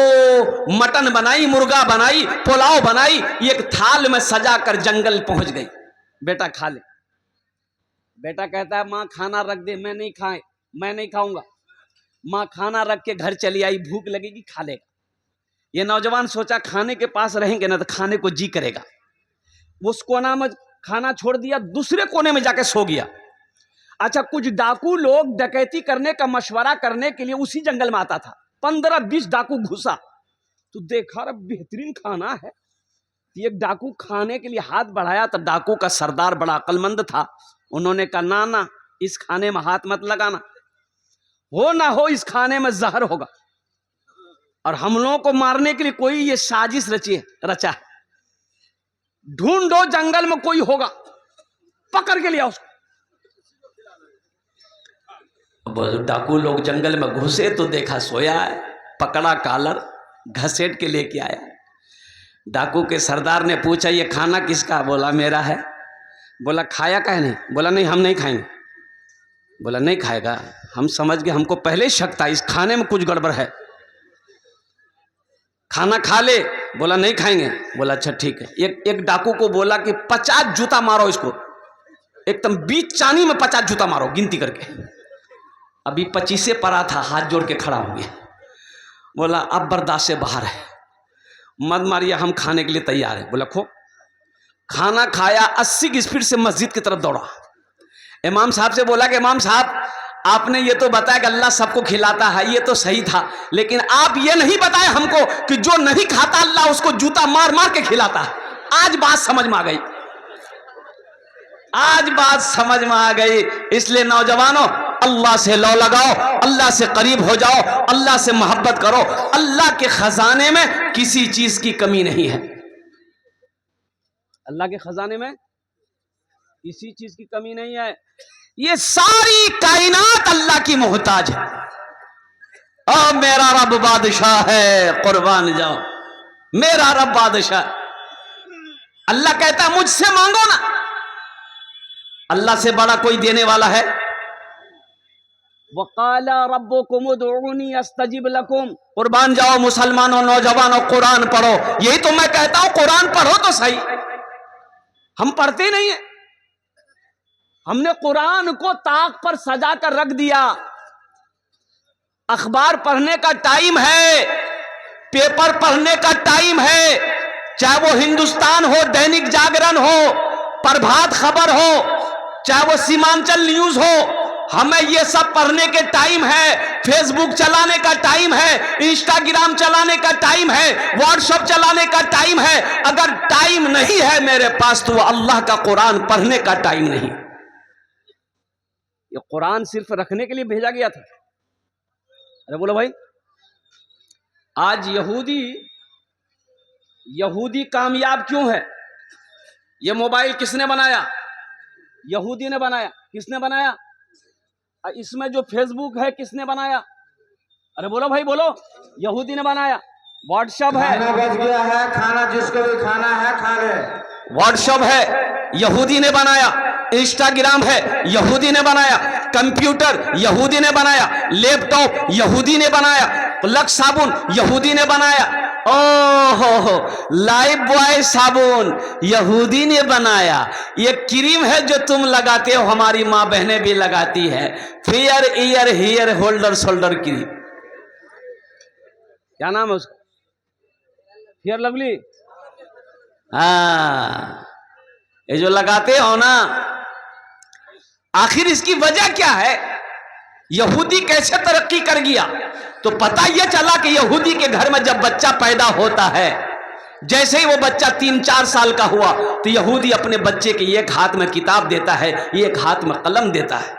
A: मटन बनाई, मुर्गा बनाई, पुलाव बनाई, एक थाल में सजा कर जंगल पहुंच गई। बेटा खा ले। बेटा कहता है माँ खाना रख दे, मैं नहीं खाऊंगा। माँ खाना रख के घर चली आई, भूख लगेगी खा लेगा। ये नौजवान सोचा खाने के पास रहेंगे ना तो खाने को जी करेगा। उस कोना में खाना छोड़ दिया, दूसरे कोने में जाके सो गया। अच्छा, कुछ डाकू लोग डकैती करने का मशवरा करने के लिए उसी जंगल में आता था। 15-20 डाकू घुसा तो देखा रे बेहतरीन खाना है। एक डाकू खाने के लिए हाथ बढ़ाया तो डाकू का सरदार बड़ा अक्लमंद था। उन्होंने कहा ना इस खाने में हाथ मत लगाना, हो ना हो इस खाने में जहर होगा और हम लोगों को मारने के लिए कोई ये साजिश रचा है। ढूंढो जंगल में कोई होगा, पकड़ के लिया उसको। डाकू लोग जंगल में घुसे तो देखा सोया है, पकड़ा, कॉलर घसेट के लेके आया। डाकू के सरदार ने पूछा ये खाना किसका? बोला मेरा है। बोला खाया काहे नहीं? बोला नहीं हम नहीं खाएंगे। बोला नहीं खाएगा? हम समझ गए, हमको पहले शक था इस खाने में कुछ गड़बड़ है, खाना खा ले। बोला नहीं खाएंगे। बोला अच्छा ठीक है। एक डाकू को बोला कि 50 जूता मारो इसको, एकदम बीच चानी में 50 जूता मारो गिनती करके। अभी 25 परा था, हाथ जोड़ के खड़ा हो गया। बोला अब बर्दाश्त से बाहर है, मत मारिए, हम खाने के लिए तैयार है। बोला खो। खाना खाया, 80 की स्पीड से मस्जिद की तरफ दौड़ा। इमाम साहब से बोला कि इमाम साहब आपने ये तो बताया कि अल्लाह सबको खिलाता है, ये तो सही था, लेकिन आप ये नहीं बताए हमको कि जो नहीं खाता अल्लाह उसको जूता मार मार के खिलाता है। आज बात समझ में आ गई, आज बात समझ में आ गई। इसलिए नौजवानों अल्लाह से लौ लगाओ, अल्लाह से करीब हो जाओ, अल्लाह से मोहब्बत करो। अल्लाह के खजाने में किसी चीज की कमी नहीं है। अल्लाह के खजाने में किसी चीज की कमी नहीं है। ये सारी कायनात अल्लाह की मोहताज है। और मेरा रब बादशाह है, कुर्बान जाओ, मेरा रब बादशाह। अल्लाह कहता है मुझसे मांगो ना, अल्लाह से बड़ा कोई देने वाला है। वक़ाला रब्बुकुम उदऊनी अस्तजिब लकुम। कुर्बान जाओ मुसलमानों, नौजवानों, कुरान पढ़ो। यही तो मैं कहता हूं, कुरान पढ़ो तो सही। हम पढ़ते नहीं है। हमने कुरान को ताक पर सजा कर रख दिया। अखबार पढ़ने का टाइम है, पेपर पढ़ने का टाइम है, चाहे वो हिंदुस्तान हो, दैनिक जागरण हो, प्रभात खबर हो, चाहे वो सीमांचल न्यूज हो, हमें ये सब पढ़ने के टाइम है, फेसबुक चलाने का टाइम है, इंस्टाग्राम चलाने का टाइम है, व्हाट्सएप चलाने का टाइम है। अगर टाइम नहीं है मेरे पास तो अल्लाह का कुरान पढ़ने का टाइम नहीं। ये कुरान सिर्फ रखने के लिए भेजा गया था। अरे बोलो भाई, आज यहूदी कामयाब क्यों है? ये मोबाइल किसने बनाया? यहूदी ने बनाया। किसने बनाया? इसमें जो फेसबुक है किसने बनाया? अरे बोलो भाई बोलो, यहूदी ने बनाया। व्हाट्सएप है,
B: खाना बच गया है, खाना जिसको भी खाना है खा ले।
A: व्हाट्सएप है, यहूदी ने बनाया। इंस्टाग्राम है, यहूदी ने बनाया। कंप्यूटर यहूदी ने बनाया। लैपटॉप यहूदी ने बनाया। लक्स साबुन यहूदी ने बनाया। ओहो, लाइफ बॉय साबुन यहूदी ने बनाया। ये क्रीम है जो तुम लगाते हो, हमारी माँ बहनें भी लगाती है, fair ear hair holder shoulder cream. क्या नाम है उसका? Fair Lovely. हाँ, ये जो लगाते हो ना, आखिर इसकी वजह क्या है? यहूदी कैसे तरक्की कर गया? तो पता यह चला कि यहूदी के घर में जब बच्चा पैदा होता है, जैसे ही वो बच्चा 3-4 साल का हुआ तो यहूदी अपने बच्चे के एक हाथ में किताब देता है, एक हाथ में कलम देता है।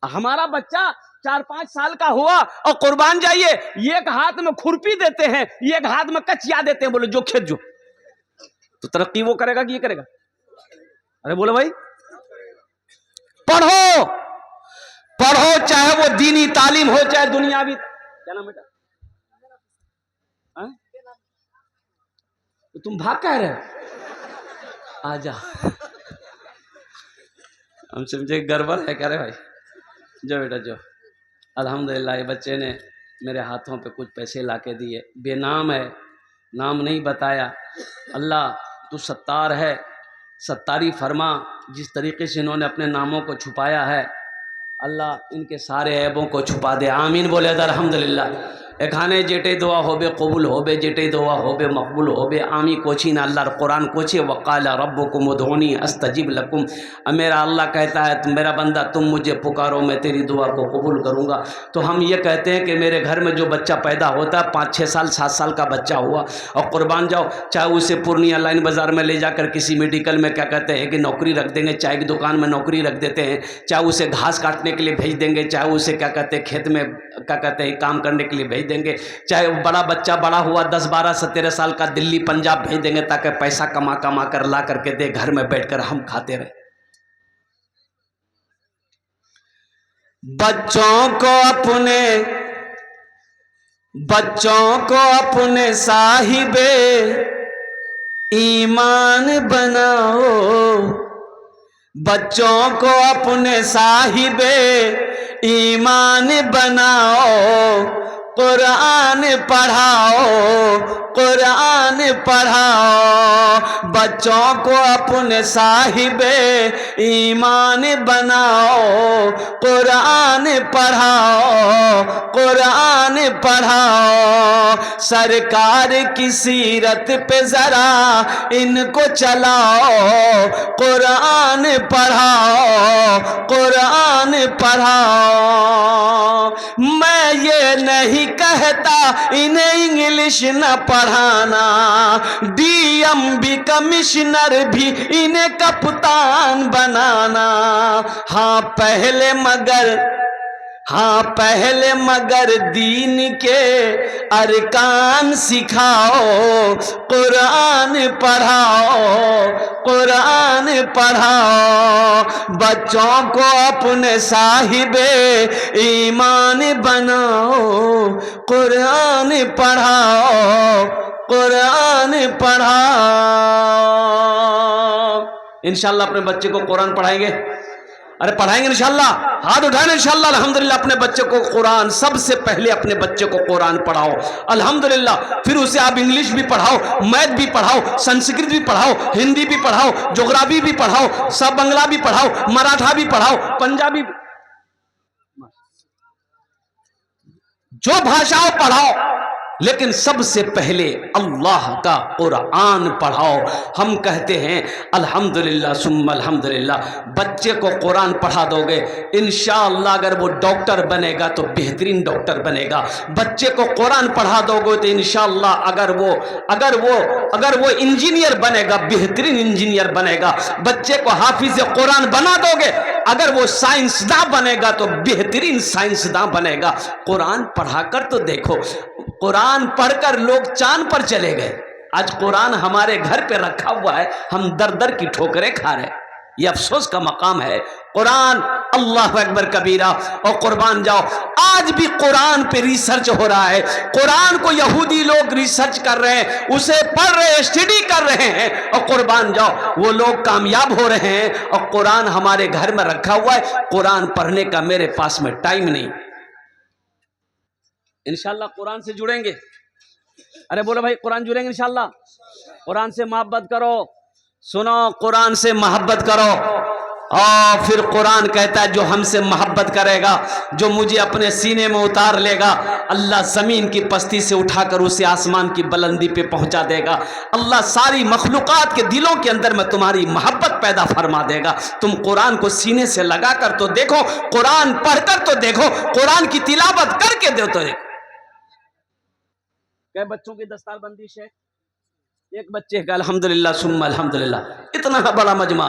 A: हमारा बच्चा 4-5 साल का हुआ और कुर्बान जाइए, एक हाथ में खुरपी देते हैं, एक हाथ में कचिया देते हैं, बोले जो खेत जो। तो तरक्की वो करेगा कि ये करेगा? अरे बोलो भाई, पढ़ो पढ़ो, चाहे वो दीनी तालीम हो चाहे दुनियावी। क्या नाम बेटा? तो तुम भाग कह रहे हो? आजा, हम समझे गड़बड़ है। कह रहे भाई जो बेटा जो। अल्हम्दुलिल्लाह ये बच्चे ने मेरे हाथों पे कुछ पैसे लाके दिए। बेनाम है, नाम नहीं बताया। अल्लाह तू सत्तार है, सत्तारी फरमा। जिस तरीके से इन्होंने अपने नामों को छुपाया है, अल्लाह इनके सारे ऐबों को छुपा दे। आमीन बोले अल्हम्दुलिल्लाह। एखाने जेटे दुआ होबे कबूल होबे, जेटे दुआ होबे मकबूल होबे। आमी कोची ना अल्लाह कुरान कोचे वक़ाल रब्बुकुम उदऊनी अस्तजिब लकुम। मेरा अल्लाह कहता है तुम मेरा बंदा तुम मुझे पुकारो, मैं तेरी दुआ को कबूल करूँगा। तो हम ये कहते हैं कि मेरे घर में जो बच्चा पैदा होता है, 5-6 साल 7 साल का बच्चा हुआ और कुर्बान जाओ, चाहे उसे पूर्णिया लाइन बाज़ार में ले जाकर किसी मेडिकल में क्या कहते हैं कि नौकरी रख देंगे, चाय की दुकान में नौकरी रख देते हैं, चाहे उसे घास काटने के लिए भेज देंगे, चाहे उसे क्या कहते हैं खेत में क्या कहते हैं काम करने के लिए भेज देंगे, चाहे बड़ा बच्चा बड़ा हुआ 10, 12, 17 साल का दिल्ली पंजाब भेज देंगे ताकि पैसा कमा कमा कर ला करके दे, घर में बैठकर हम खाते रहे। बच्चों को अपने साहिबे ईमान बनाओ, बच्चों को अपने साहिबे ईमान बनाओ, कुरान पढ़ाओ, कुरान पढ़ाओ। बच्चों को अपने साहिबे ईमान बनाओ, कुरान पढ़ाओ, कुरान पढ़ाओ। सरकार की सीरत पे जरा इनको चलाओ, कुरान पढ़ाओ, कुरान पढ़ाओ। मैं ये नहीं कहता इन्हें इंग्लिश न पढ़ाना, डीएमबी कमिश्नर भी इन्हें कप्तान बनाना। हाँ पहले मगर दीन के अरकान सिखाओ, कुरान पढ़ाओ, कुरान पढ़ाओ। बच्चों को अपने साहिबे ईमान बनाओ, कुरान पढ़ाओ, कुरान पढ़ाओ। इंशाल्लाह अपने बच्चे को कुरान पढ़ाएंगे। अरे पढ़ाएंगे इंशाल्लाह, हाथ उठाएं इंशाल्लाह। अल्हम्दुलिल्लाह अपने बच्चे को कुरान, सबसे पहले अपने बच्चे को कुरान पढ़ाओ अल्हम्दुलिल्लाह। फिर उसे आप इंग्लिश भी पढ़ाओ, मैथ भी पढ़ाओ, संस्कृत भी पढ़ाओ, हिंदी भी पढ़ाओ, ज्योग्राफी भी पढ़ाओ, सब बंगला भी पढ़ाओ, मराठा भी पढ़ाओ, पंजाबी, जो भाषाओं पढ़ाओ, लेकिन सबसे पहले अल्लाह का कुरान पढ़ाओ। हम कहते हैं अल्हम्दुलिल्लाह सुम्मा अल्हम्दुलिल्लाह। बच्चे को कुरान पढ़ा दोगे, इंशाअल्लाह अगर वो डॉक्टर बनेगा तो बेहतरीन डॉक्टर बनेगा। बच्चे को कुरान पढ़ा दोगे तो इंशाअल्लाह अगर वो इंजीनियर बनेगा, बेहतरीन इंजीनियर बनेगा। बच्चे को हाफिज कुरान बना दोगे, अगर वो साइंसदान बनेगा तो बेहतरीन साइंसदान बनेगा। कुरान पढ़ाकर तो देखो, कुरान पढ़कर लोग चांद पर चले गए। आज कुरान हमारे घर पे रखा हुआ है, हम दर दर की ठोकरें खा रहे हैं। ये अफसोस का मकाम है। कुरान अल्लाह अकबर कबीरा। और कुर्बान जाओ, आज भी कुरान पे रिसर्च हो रहा है। कुरान को यहूदी लोग रिसर्च कर रहे हैं, उसे पढ़ रहे हैं, स्टडी कर रहे हैं, और कुर्बान जाओ वो लोग कामयाब हो रहे हैं। और कुरान हमारे घर में रखा हुआ है। कुरान पढ़ने का मेरे पास में टाइम नहीं। इंशाल्लाह कुरान से जुड़ेंगे। अरे बोलो भाई, कुरान जुड़ेंगे इंशाल्लाह। कुरान से मोहब्बत करो। सुनो, कुरान से मोहब्बत करो। और फिर कुरान कहता है जो हमसे मोहब्बत करेगा, जो मुझे अपने सीने में उतार लेगा, अल्लाह ज़मीन की पस्ती से उठाकर उसे आसमान की बुलंदी पे पहुंचा देगा। अल्लाह सारी मखलूक़ात के दिलों के अंदर में तुम्हारी मोहब्बत पैदा फरमा देगा। तुम कुरान को सीने से लगा कर तो देखो, कुरान पढ़कर तो देखो, कुरान की तिलावत करके दो तो देखो। क्या बच्चों की दस्तारबंदी है? एक बच्चे का अल्हम्दुलिल्लाह सुम्मा अल्हम्दुलिल्लाह। इतना बड़ा मजमा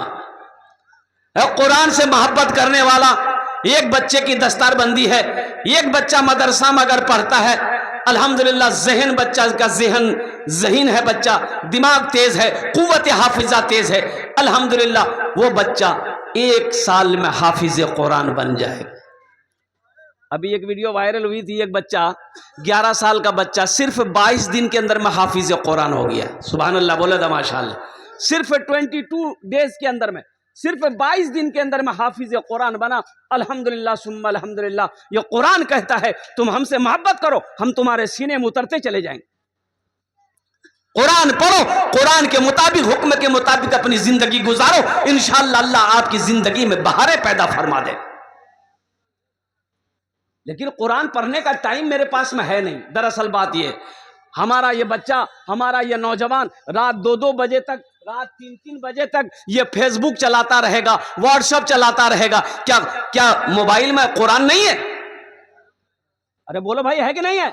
A: है कुरान से मोहब्बत करने वाला। एक बच्चे की दस्तारबंदी है। एक बच्चा मदरसा में अगर पढ़ता है, अल्हम्दुलिल्लाह जहन बच्चा का जहीन है, बच्चा दिमाग तेज है, कुव्वत हाफिजा तेज है, अल्हम्दुलिल्लाह वो बच्चा 1 साल में हाफिज कुरान बन जाएगा। अभी एक वीडियो वायरल हुई थी, एक बच्चा 11 साल का बच्चा सिर्फ 22 दिन के अंदर में हाफिज कुरान हो गया। सुभान अल्लाह, बोले दा माशाअल्लाह। सिर्फ 22 डेज के अंदर में, सिर्फ 22 दिन के अंदर में हाफिज कुरान बना। अल्हम्दुलिल्लाह सुम्मा अल्हम्दुलिल्लाह। ये कुरान कहता है तुम हमसे मोहब्बत करो, हम तुम्हारे सीने में उतरते चले जाएंगे। कुरान पढ़ो, कुरान के मुताबिक, हुक्म के मुताबिक अपनी जिंदगी गुजारो, इंशाअल्लाह अल्लाह आपकी जिंदगी में बहारें पैदा फरमा दे। लेकिन कुरान पढ़ने का टाइम मेरे पास में है नहीं। दरअसल बात ये, हमारा ये बच्चा, हमारा ये नौजवान रात 2-2 बजे तक, रात 3-3 बजे तक ये फेसबुक चलाता रहेगा, व्हाट्सएप चलाता रहेगा। क्या मोबाइल में कुरान नहीं है? अरे बोलो भाई, है कि नहीं है?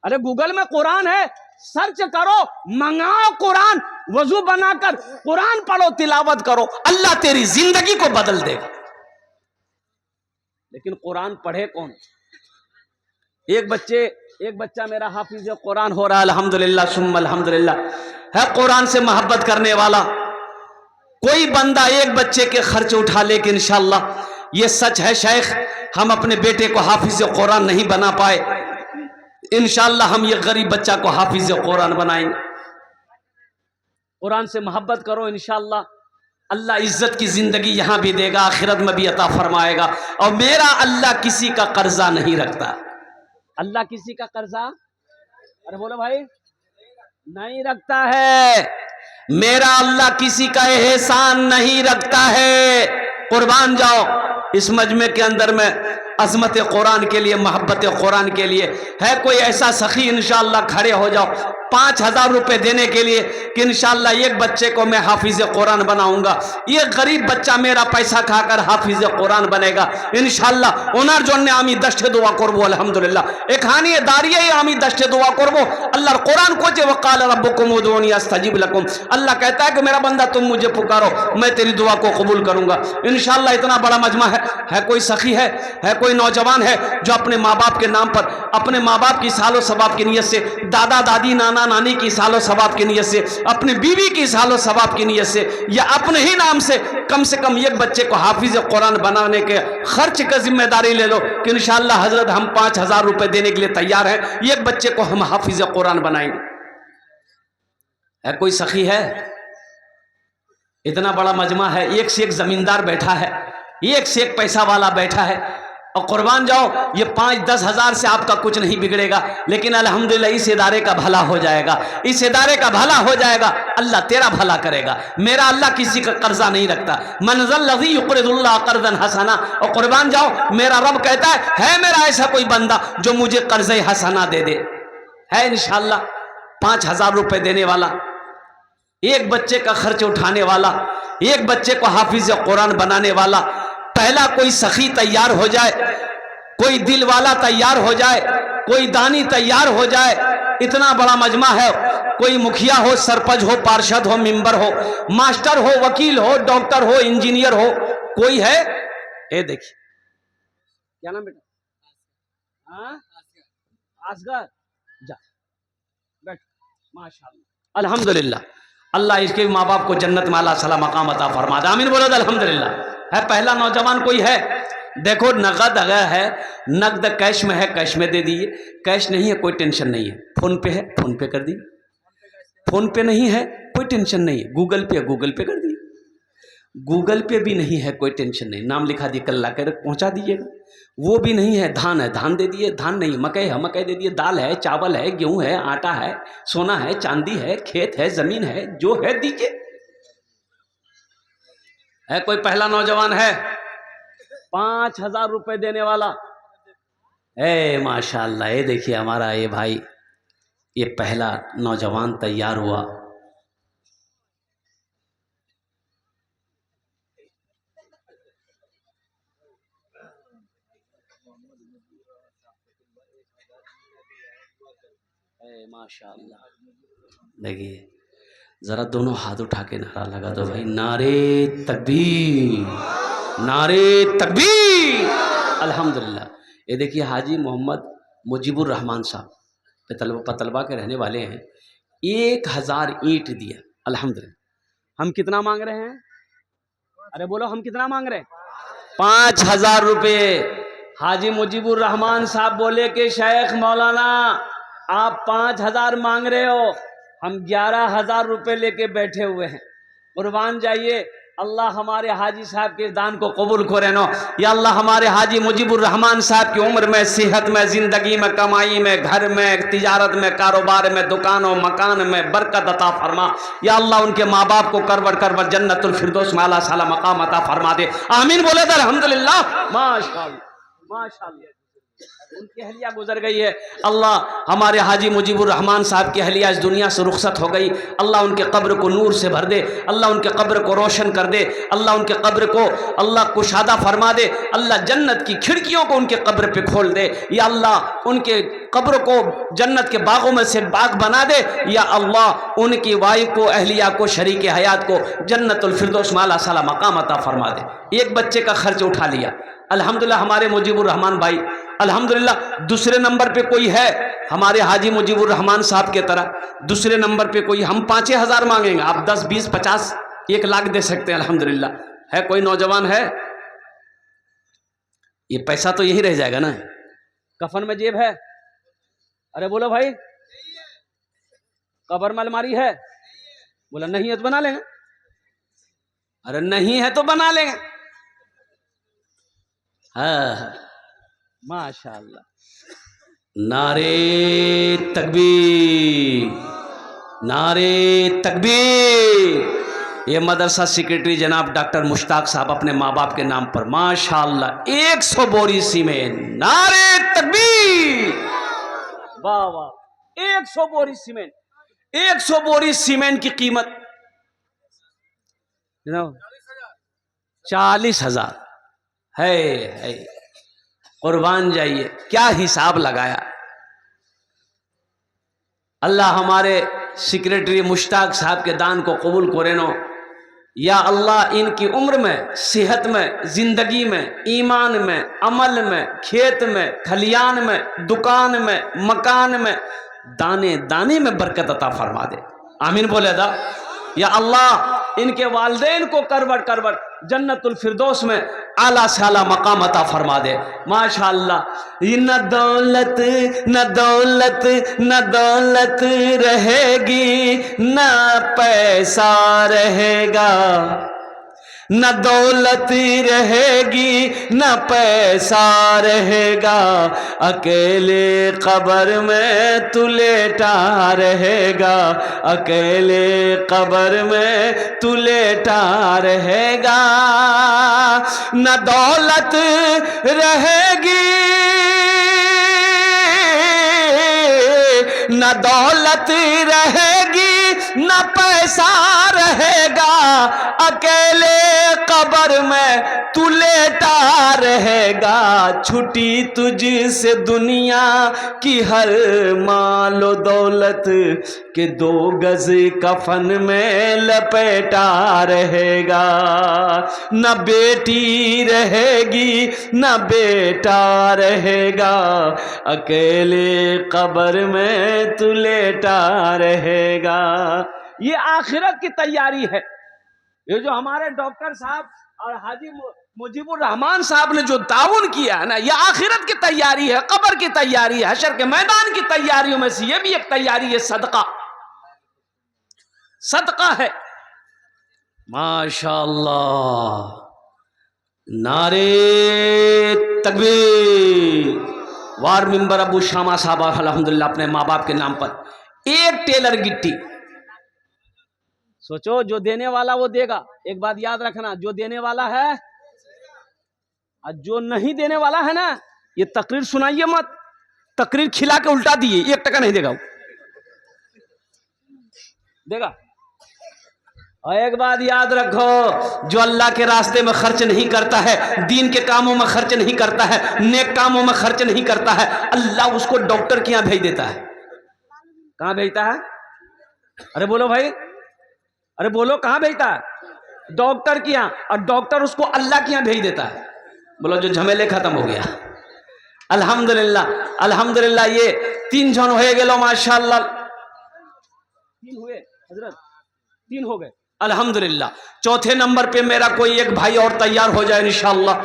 A: अरे गूगल में कुरान है, सर्च करो, मंगाओ कुरान, वजू बनाकर कुरान पढ़ो, तिलावत करो, अल्लाह तेरी जिंदगी को बदल देगा। लेकिन कुरान पढ़े कौन? एक बच्चा मेरा हाफिज कुरान हो रहा है, अल्हम्दुलिल्लाह सुम्मा अल्हम्दुलिल्लाह, है कुरान से मोहब्बत करने वाला। कोई बंदा एक बच्चे के खर्च उठा ले कि इंशाअल्लाह ये सच है शेख, हम अपने बेटे को हाफिज कुरान नहीं बना पाए, इंशाअल्लाह हम ये गरीब बच्चा को हाफिज कुरान बनाएंगे। कुरान से मोहब्बत करो, इंशाअल्लाह अल्लाह इज्जत की जिंदगी यहां भी देगा, आखिरत में भी अता फरमाएगा। और मेरा अल्लाह किसी का कर्जा नहीं रखता। अल्लाह किसी का कर्जा, अरे बोलो भाई, नहीं रखता है। मेरा अल्लाह किसी का एहसान नहीं रखता है। कुर्बान जाओ, इस मजमे के अंदर में अजमत कुरान के लिए, मोहब्बत कुरान के लिए है कोई ऐसा सखी, इंशाअल्लाह खड़े हो जाओ 5000 रुपए देने के लिए कि इंशाअल्लाह एक बच्चे को मैं हाफिज कुरान बनाऊंगा, ये गरीब बच्चा मेरा पैसा खाकर हाफिज कुरान बनेगा इंशाअल्लाह। ओनार जन्ने आमी 10 दुआ करबो अल्हम्दुलिल्लाह। एखानी दारिये आमी 10 दुआ करबो। अल्लाह कुरान को जे वकाल रब्बुकुम उदूनी अस्तजिब लकुम, अल्लाह कहता है कि मेरा बंदा तुम मुझे पुकारो, मैं तेरी दुआ को कबूल करूंगा इंशाअल्लाह। इतना बड़ा मजमा है कोई सखी है कोई नौजवान है जो अपने माँ बाप के नाम पर, अपने माँ बाप की सालो सवाब की नीयत से, दादा दादी नाना नानी की सालो सवाब की नीयत से, अपनी बीवी की सालो सवाब की नीयत से, या अपने ही नाम से कम एक बच्चे को हाफिज कुरान बनाने के खर्च का जिम्मेदारी ले लो कि इंशाअल्लाह हजरत हम 5000 रुपए देने के लिए तैयार हैं, एक बच्चे को हम हाफिज कुरान बनाएंगे। है कोई सखी है? इतना बड़ा मजमा है, एक से एक जमींदार बैठा है, एक से एक पैसा वाला बैठा है। और कुर्बान जाओ, ये 5-10 हज़ार से आपका कुछ नहीं बिगड़ेगा, लेकिन अल्हम्दुलिल्लाह इस इदारे का भला हो जाएगा, इस इदारे का भला हो जाएगा, अल्लाह तेरा भला करेगा। मेरा अल्लाह किसी का कर्जा नहीं रखता। मनज़ल्लज़ी युक़रिदुल्लाह क़र्ज़न हसना। और कुर्बान जाओ, मेरा रब कहता है मेरा ऐसा कोई बंदा जो मुझे कर्ज़े हसना दे दे। है इंशाल्लाह 5,000 रुपए देने वाला, एक बच्चे का खर्च उठाने वाला, एक बच्चे को हाफिज कुरान बनाने वाला, पहला कोई सखी तैयार हो जाए, कोई दिल वाला तैयार हो जाए, कोई दानी तैयार हो जाए, इतना बड़ा मजमा है। कोई मुखिया हो, सरपंच हो, पार्षद हो, मेंबर हो, मास्टर हो, वकील हो, डॉक्टर हो, इंजीनियर हो, कोई है? ये देखिए, क्या नाम बेटा? असगर, जा बैठ। माशाअल्लाह, अल्हम्दुलिल्लाह, अल्लाह इसके माँ बाप को जन्नत में अल्लाह सला मकाम अता फरमा दे। आमीन बोलो अल्हम्दुलिल्लाह। है पहला नौजवान कोई है? देखो नगद अगर है, नगद कैश में है, कैश में दे दीजिए, कैश नहीं है कोई टेंशन नहीं है, फोन पे है फोन पे कर दीजिए, फोन पे नहीं है कोई टेंशन नहीं है, गूगल पे गूगल पे कर दिए, गूगल पे भी नहीं है कोई टेंशन नहीं, नाम लिखा दिए कल ला कर पहुंचा दीजिएगा। वो भी नहीं है, धान है धान दे दिए, धान नहीं मकई है मकई दे दिए, दाल है चावल है गेहूं है आटा है सोना है चांदी है खेत है जमीन है, जो है दीजिए। है कोई पहला नौजवान है 5,000 रुपए देने वाला? माशाअल्लाह, ये देखिए हमारा ये भाई, ये पहला नौजवान तैयार हुआ। माशाअल्लाह, देखिए जरा दोनों हाथ उठा के नारा लगा दो भाई, नारे तकबीर, नारे तकबीर, अल्हम्दुलिल्लाह। ये देखिए हाजी मोहम्मद मुजीबुर रहमान साहब पतलबा के रहने वाले हैं, 1,000 ईंट दिया अल्हम्दुलिल्लाह। हम कितना मांग रहे हैं? अरे बोलो हम कितना मांग रहे हैं? 5,000 रुपये। हाजी मुजीबुर रहमान साहब बोले कि शेख मौलाना आप 5,000 मांग रहे हो, हम 11,000 रुपये लेके बैठे हुए हैं, कुर्बान जाइए। अल्लाह हमारे हाजी साहब के दान को कबूल करे नो, या अल्लाह हमारे हाजी मुजीबुर रहमान साहब की उम्र में, सेहत में, जिंदगी में, कमाई में, घर में, तिजारत में, कारोबार में, दुकानों मकान में बरकत अता फरमा। या अल्लाह उनके माँ बाप को करवट करवट जन्नतुल फिरदौस में आला साला मकाम अता फरमा दे। आमीन बोले तो अल्हम्दुलिल्लाह। माशाअल्लाह माशाअल्लाह, उनकी अहलिया गुजर गई है। अल्लाह हमारे हाजी मुजीबुर रहमान साहब की अहलिया इस दुनिया से रुखसत हो गई। अल्लाह उनके कब्र को नूर से भर दे, अल्लाह उनके कब्र को रोशन कर दे, अल्लाह उनके कब्र को अल्लाह कुशादा फरमा दे, अल्लाह जन्नत की खिड़कियों को उनके कब्र पे खोल दे, या अल्लाह उनके कब्र को जन्नत के बागों में से बाग बना दे, या अल्लाह उनकी वाइफ को, अहलिया को, शरीक हयात को जन्नतुल फिरदौस में आला साला मकाम अता फरमा दे। एक बच्चे का खर्च उठा लिया अल्हम्दुलिल्लाह हमारे मुजीबुर रहमान भाई, अल्हम्दुलिल्लाह। दूसरे नंबर पे कोई है हमारे हाजी मुजीबुर रहमान साहब के तरह? दूसरे नंबर पे कोई? हम 5,000 मांगेंगे, आप 10, 20, 50, 1 लाख दे सकते हैं अल्हम्दुलिल्लाह। है कोई नौजवान है? ये पैसा तो यही रह जाएगा ना, कफन में जेब है? अरे बोलो भाई, कब्र में अलमारी है? बोला नहीं है तो बना लेंगे। अरे नहीं है तो बना लेंगे। हाँ माशाअल्लाह, नारे तकबीर, नारे तकबीर। ये मदरसा सेक्रेटरी जनाब डॉक्टर मुश्ताक साहब अपने माँ बाप के नाम पर माशाअल्लाह 100 बोरी सीमेंट, नारे तकबीर, वाह वाह। 100 बोरी सीमेंट, 100 बोरी सीमेंट की कीमत 40,000 है। कुर्बान जाइए, क्या हिसाब लगाया। अल्लाह हमारे सेक्रेटरी मुश्ताक साहब के दान को कबूल करे नो, या अल्लाह इनकी उम्र में, सेहत में, जिंदगी में, ईमान में, अमल में, खेत में, खलियान में, दुकान में, मकान में, दाने दाने में बरकत अता फरमा दे। आमीन बोले दा। या अल्लाह इनके वालिदैन को करवट करवट जन्नतुल फिरदौस में आला से आला मकाम अता फरमा दे। माशाअल्लाह। न दौलत न दौलत न दौलत रहेगी, न पैसा रहेगा, न दौलत रहेगी न पैसा रहेगा, अकेले कब्र में तू लेटा रहेगा, अकेले कब्र में तू लेटा रहेगा। न दौलत रहेगी न दौलत रहेगी न पैसा रहेगा, अकेले कब्र में तू लेटा रहेगा। छुटी तुझसे दुनिया की हर मालो दौलत के 2 गज कफन में लपेटा रहेगा। न बेटी रहेगी न बेटा रहेगा, अकेले कब्र में तू लेटा रहेगा। ये आखिरत की तैयारी है। ये जो हमारे डॉक्टर साहब और हाजी मुजीबुर रहमान साहब ने जो ताउन किया है ना, ये आखिरत की तैयारी है, कब्र की तैयारी है, हशर के मैदान की तैयारियों में से ये भी एक तैयारी है। सदका, सदका है। माशाअल्लाह, नारे तकबीर। वार मिंबर अबू शामा साहब अल्हम्दुलिल्लाह अपने माँ बाप के नाम पर 1 टेलर गिट्टी। सोचो, जो देने वाला वो देगा। एक बात याद रखना, जो देने वाला है और जो नहीं देने वाला है ना, ये तकरीर सुनाइए मत, तकरीर खिला के उल्टा दिए, 1 टका नहीं देगा वो। देगा। और एक बात याद रखो, जो अल्लाह के रास्ते में खर्च नहीं करता है, दीन के कामों में खर्च नहीं करता है, नेक कामों में खर्च नहीं करता है, अल्लाह उसको डॉक्टर के यहाँ भेज देता है। कहाँ भेजता है? अरे बोलो भाई, अरे बोलो, कहाँ भेजता है? डॉक्टर के यहाँ। और डॉक्टर उसको अल्लाह के यहाँ भेज देता है। बोलो, जो झमेले खत्म हो गया। अल्हम्दुलिल्लाह, अल्हम्दुलिल्लाह। ये 3 जन हो गए माशाअल्लाह। 3 हुए हजरत, 3 हो गए अल्हम्दुलिल्लाह। चौथे नंबर पे मेरा कोई एक भाई और तैयार हो जाए इंशाअल्लाह।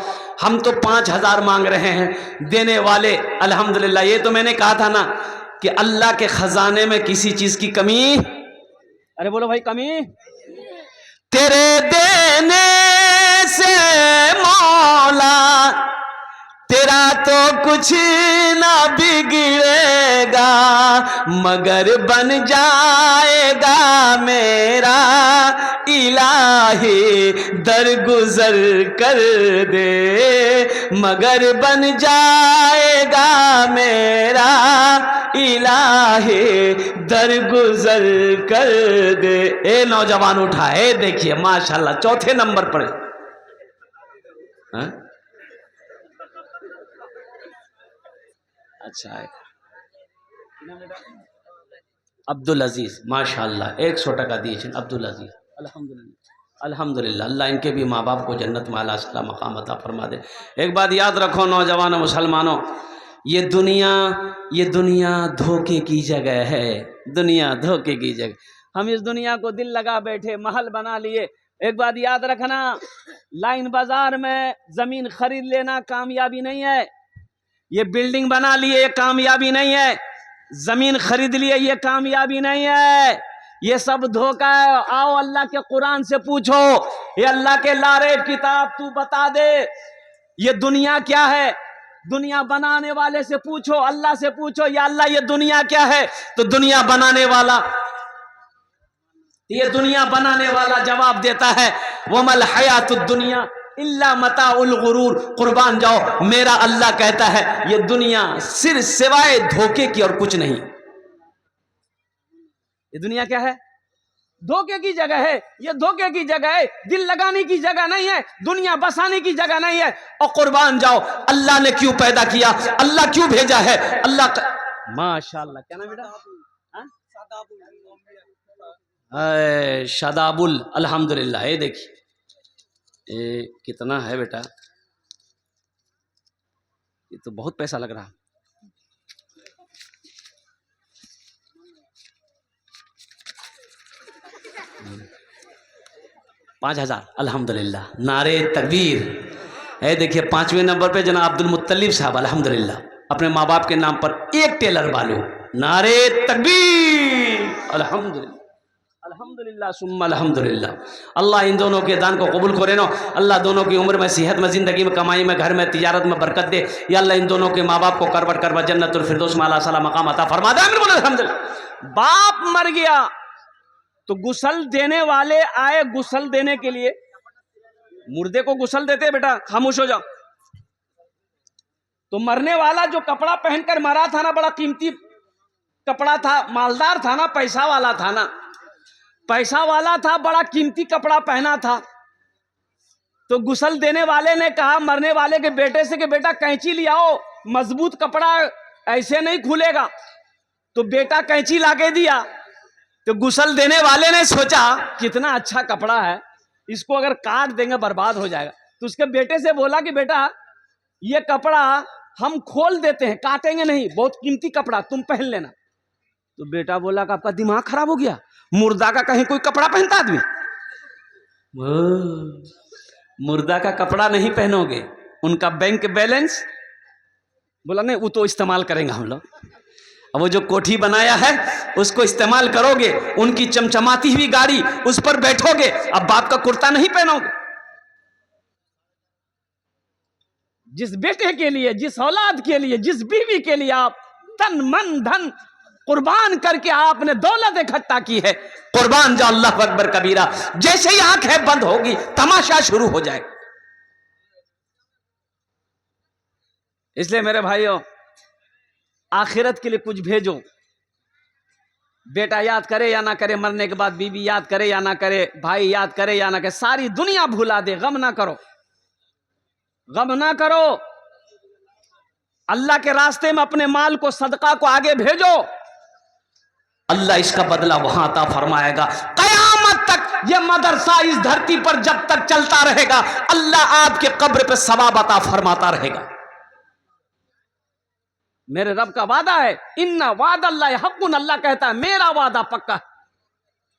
A: हम तो 5000 मांग रहे हैं देने वाले अल्हम्दुलिल्लाह। ये तो मैंने कहा था ना कि अल्लाह के खजाने में किसी चीज की कमी, अरे बोलो भाई, कमी तेरे देने से मौला तेरा तो कुछ ना बिगड़ेगा, मगर बन जाएगा मेरा इलाही दरगुजर कर दे, मगर बन जाएगा मेरा इलाही दरगुजर कर दे। ए नौजवान उठा है, देखिए माशाल्लाह, चौथे नंबर पर। हाँ? अच्छा है। अब्दुल अजीज माशाल्लाह 100 टका दिए अब्दुल अजीज। अल्हम्दुलिल्लाह, अल्हम्दुलिल्लाह। अल्लाह इनके भी माँ बाप को जन्नत में आला सला मकाम अता फरमा दे। एक बात याद रखो नौजवानों मुसलमानों, ये दुनिया धोखे की जगह है। दुनिया धोखे की जगह। हम इस दुनिया को दिल लगा बैठे, महल बना लिए। एक बात याद रखना, लाइन बाजार में जमीन खरीद लेना कामयाबी नहीं है। ये बिल्डिंग बना लिए ये कामयाबी नहीं है, जमीन खरीद लिए ये कामयाबी नहीं है, ये सब धोखा है। आओ अल्लाह के कुरान से पूछो, ये अल्लाह के लारे किताब तू बता दे ये दुनिया क्या है। दुनिया बनाने वाले से पूछो, अल्लाह से पूछो, या अल्लाह ये दुनिया क्या है, तो दुनिया बनाने वाला जवाब देता है वमल हयातुद दुनिया इल्ला मताउल गुरूर। कुर्बान जाओ, मेरा अल्लाह कहता है ये दुनिया सिर्फ सिवाय धोखे की और कुछ नहीं। ये दुनिया क्या है? धोखे की जगह है। ये धोखे की जगह है, दिल लगाने की जगह नहीं है, दुनिया बसाने की जगह नहीं है। और कुर्बान जाओ, अल्लाह ने क्यों पैदा किया, अल्लाह क्यों भेजा है, माशाअल्लाह। क्या नाम बेटा? शादाबुल, अल्हम्दुलिल्लाह। ये देखिए ये कितना है बेटा, ये तो बहुत पैसा लग रहा। $5000 अल्हम्दुलिल्लाह। नारे तकबीर। है देखिए 5वें नंबर पे जनाब अब्दुल मुत्तलिब साहब अल्हम्दुलिल्लाह अपने माँ बाप के नाम पर 1 टेलर वाले। नारे तकबीर। अल्हम्दुलिल्लाह, अल्हम्दुलिल्लाह सुम्मा अल्हम्दुलिल्लाह। अल्लाह इन दोनों के दान को कबूल करे नो। अल्लाह दोनों की उम्र में, सेहत में, जिंदगी में, कमाई में, घर में, तिजारत में बरकत दे। या अल्लाह इन दोनों के माँ बाप को करबट करबा जन्नतुल फिरदौस में आला सला मकाम अता फरमा दे। आमीन बोलो अल्हम्दुलिल्लाह। बाप मर गया तो गुसल देने वाले आए गुसल देने के लिए। मुर्दे को गुसल देते बेटा, खामोश हो जाओ। तो मरने वाला जो कपड़ा पहनकर मरा था ना, बड़ा कीमती कपड़ा था, मालदार था ना, पैसा वाला था ना, पैसा वाला था, बड़ा कीमती कपड़ा पहना था। तो गुसल देने वाले ने कहा मरने वाले के बेटे से कि बेटा कैंची ले आओ, मजबूत कपड़ा ऐसे नहीं खुलेगा। तो बेटा कैंची लाके दिया। तो गुसल देने वाले ने सोचा कितना अच्छा कपड़ा है, इसको अगर काट देंगे बर्बाद हो जाएगा। तो उसके बेटे से बोला कि बेटा ये कपड़ा हम खोल देते हैं, काटेंगे नहीं, बहुत कीमती कपड़ा, तुम पहन लेना। तो बेटा बोला कि आपका दिमाग खराब हो गया, मुर्दा का कहीं कोई कपड़ा पहनता आदमी? मुर्दा का कपड़ा नहीं पहनोगे, उनका बैंक बैलेंस। बोला नहीं, वो तो इस्तेमाल करेंगे हम लोग। अब वो जो कोठी बनाया है उसको इस्तेमाल करोगे, उनकी चमचमाती हुई गाड़ी, उस पर बैठोगे, अब बाप का कुर्ता नहीं पहनोगे। जिस बेटे के लिए, जिस औलाद के लिए, जिस बीवी के लिए आप तन मन धन कुर्बान करके आपने दौलत इकट्ठा की है, कुर्बान जाओ अल्लाह अकबर कबीरा, जैसे ही आंखें बंद होगी तमाशा शुरू हो जाए। इसलिए मेरे भाइयों, आखिरत के लिए कुछ भेजो। बेटा याद करे या ना करे, मरने के बाद बीवी याद करे या ना करे, भाई याद करे या ना करे, सारी दुनिया भुला दे, गम ना करो, गम ना करो। अल्लाह के रास्ते में अपने माल को, सदका को आगे भेजो, अल्लाह इसका बदला वहां अता फरमाएगा। कयामत तक यह मदरसा इस धरती पर जब तक चलता रहेगा, अल्लाह आपके कब्र पे सवाब अता फरमाता रहेगा। मेरे रब का वादा है, इन्ना वादा अल्लाह हक़्क़ुन, अल्लाह कहता है मेरा वादा पक्का।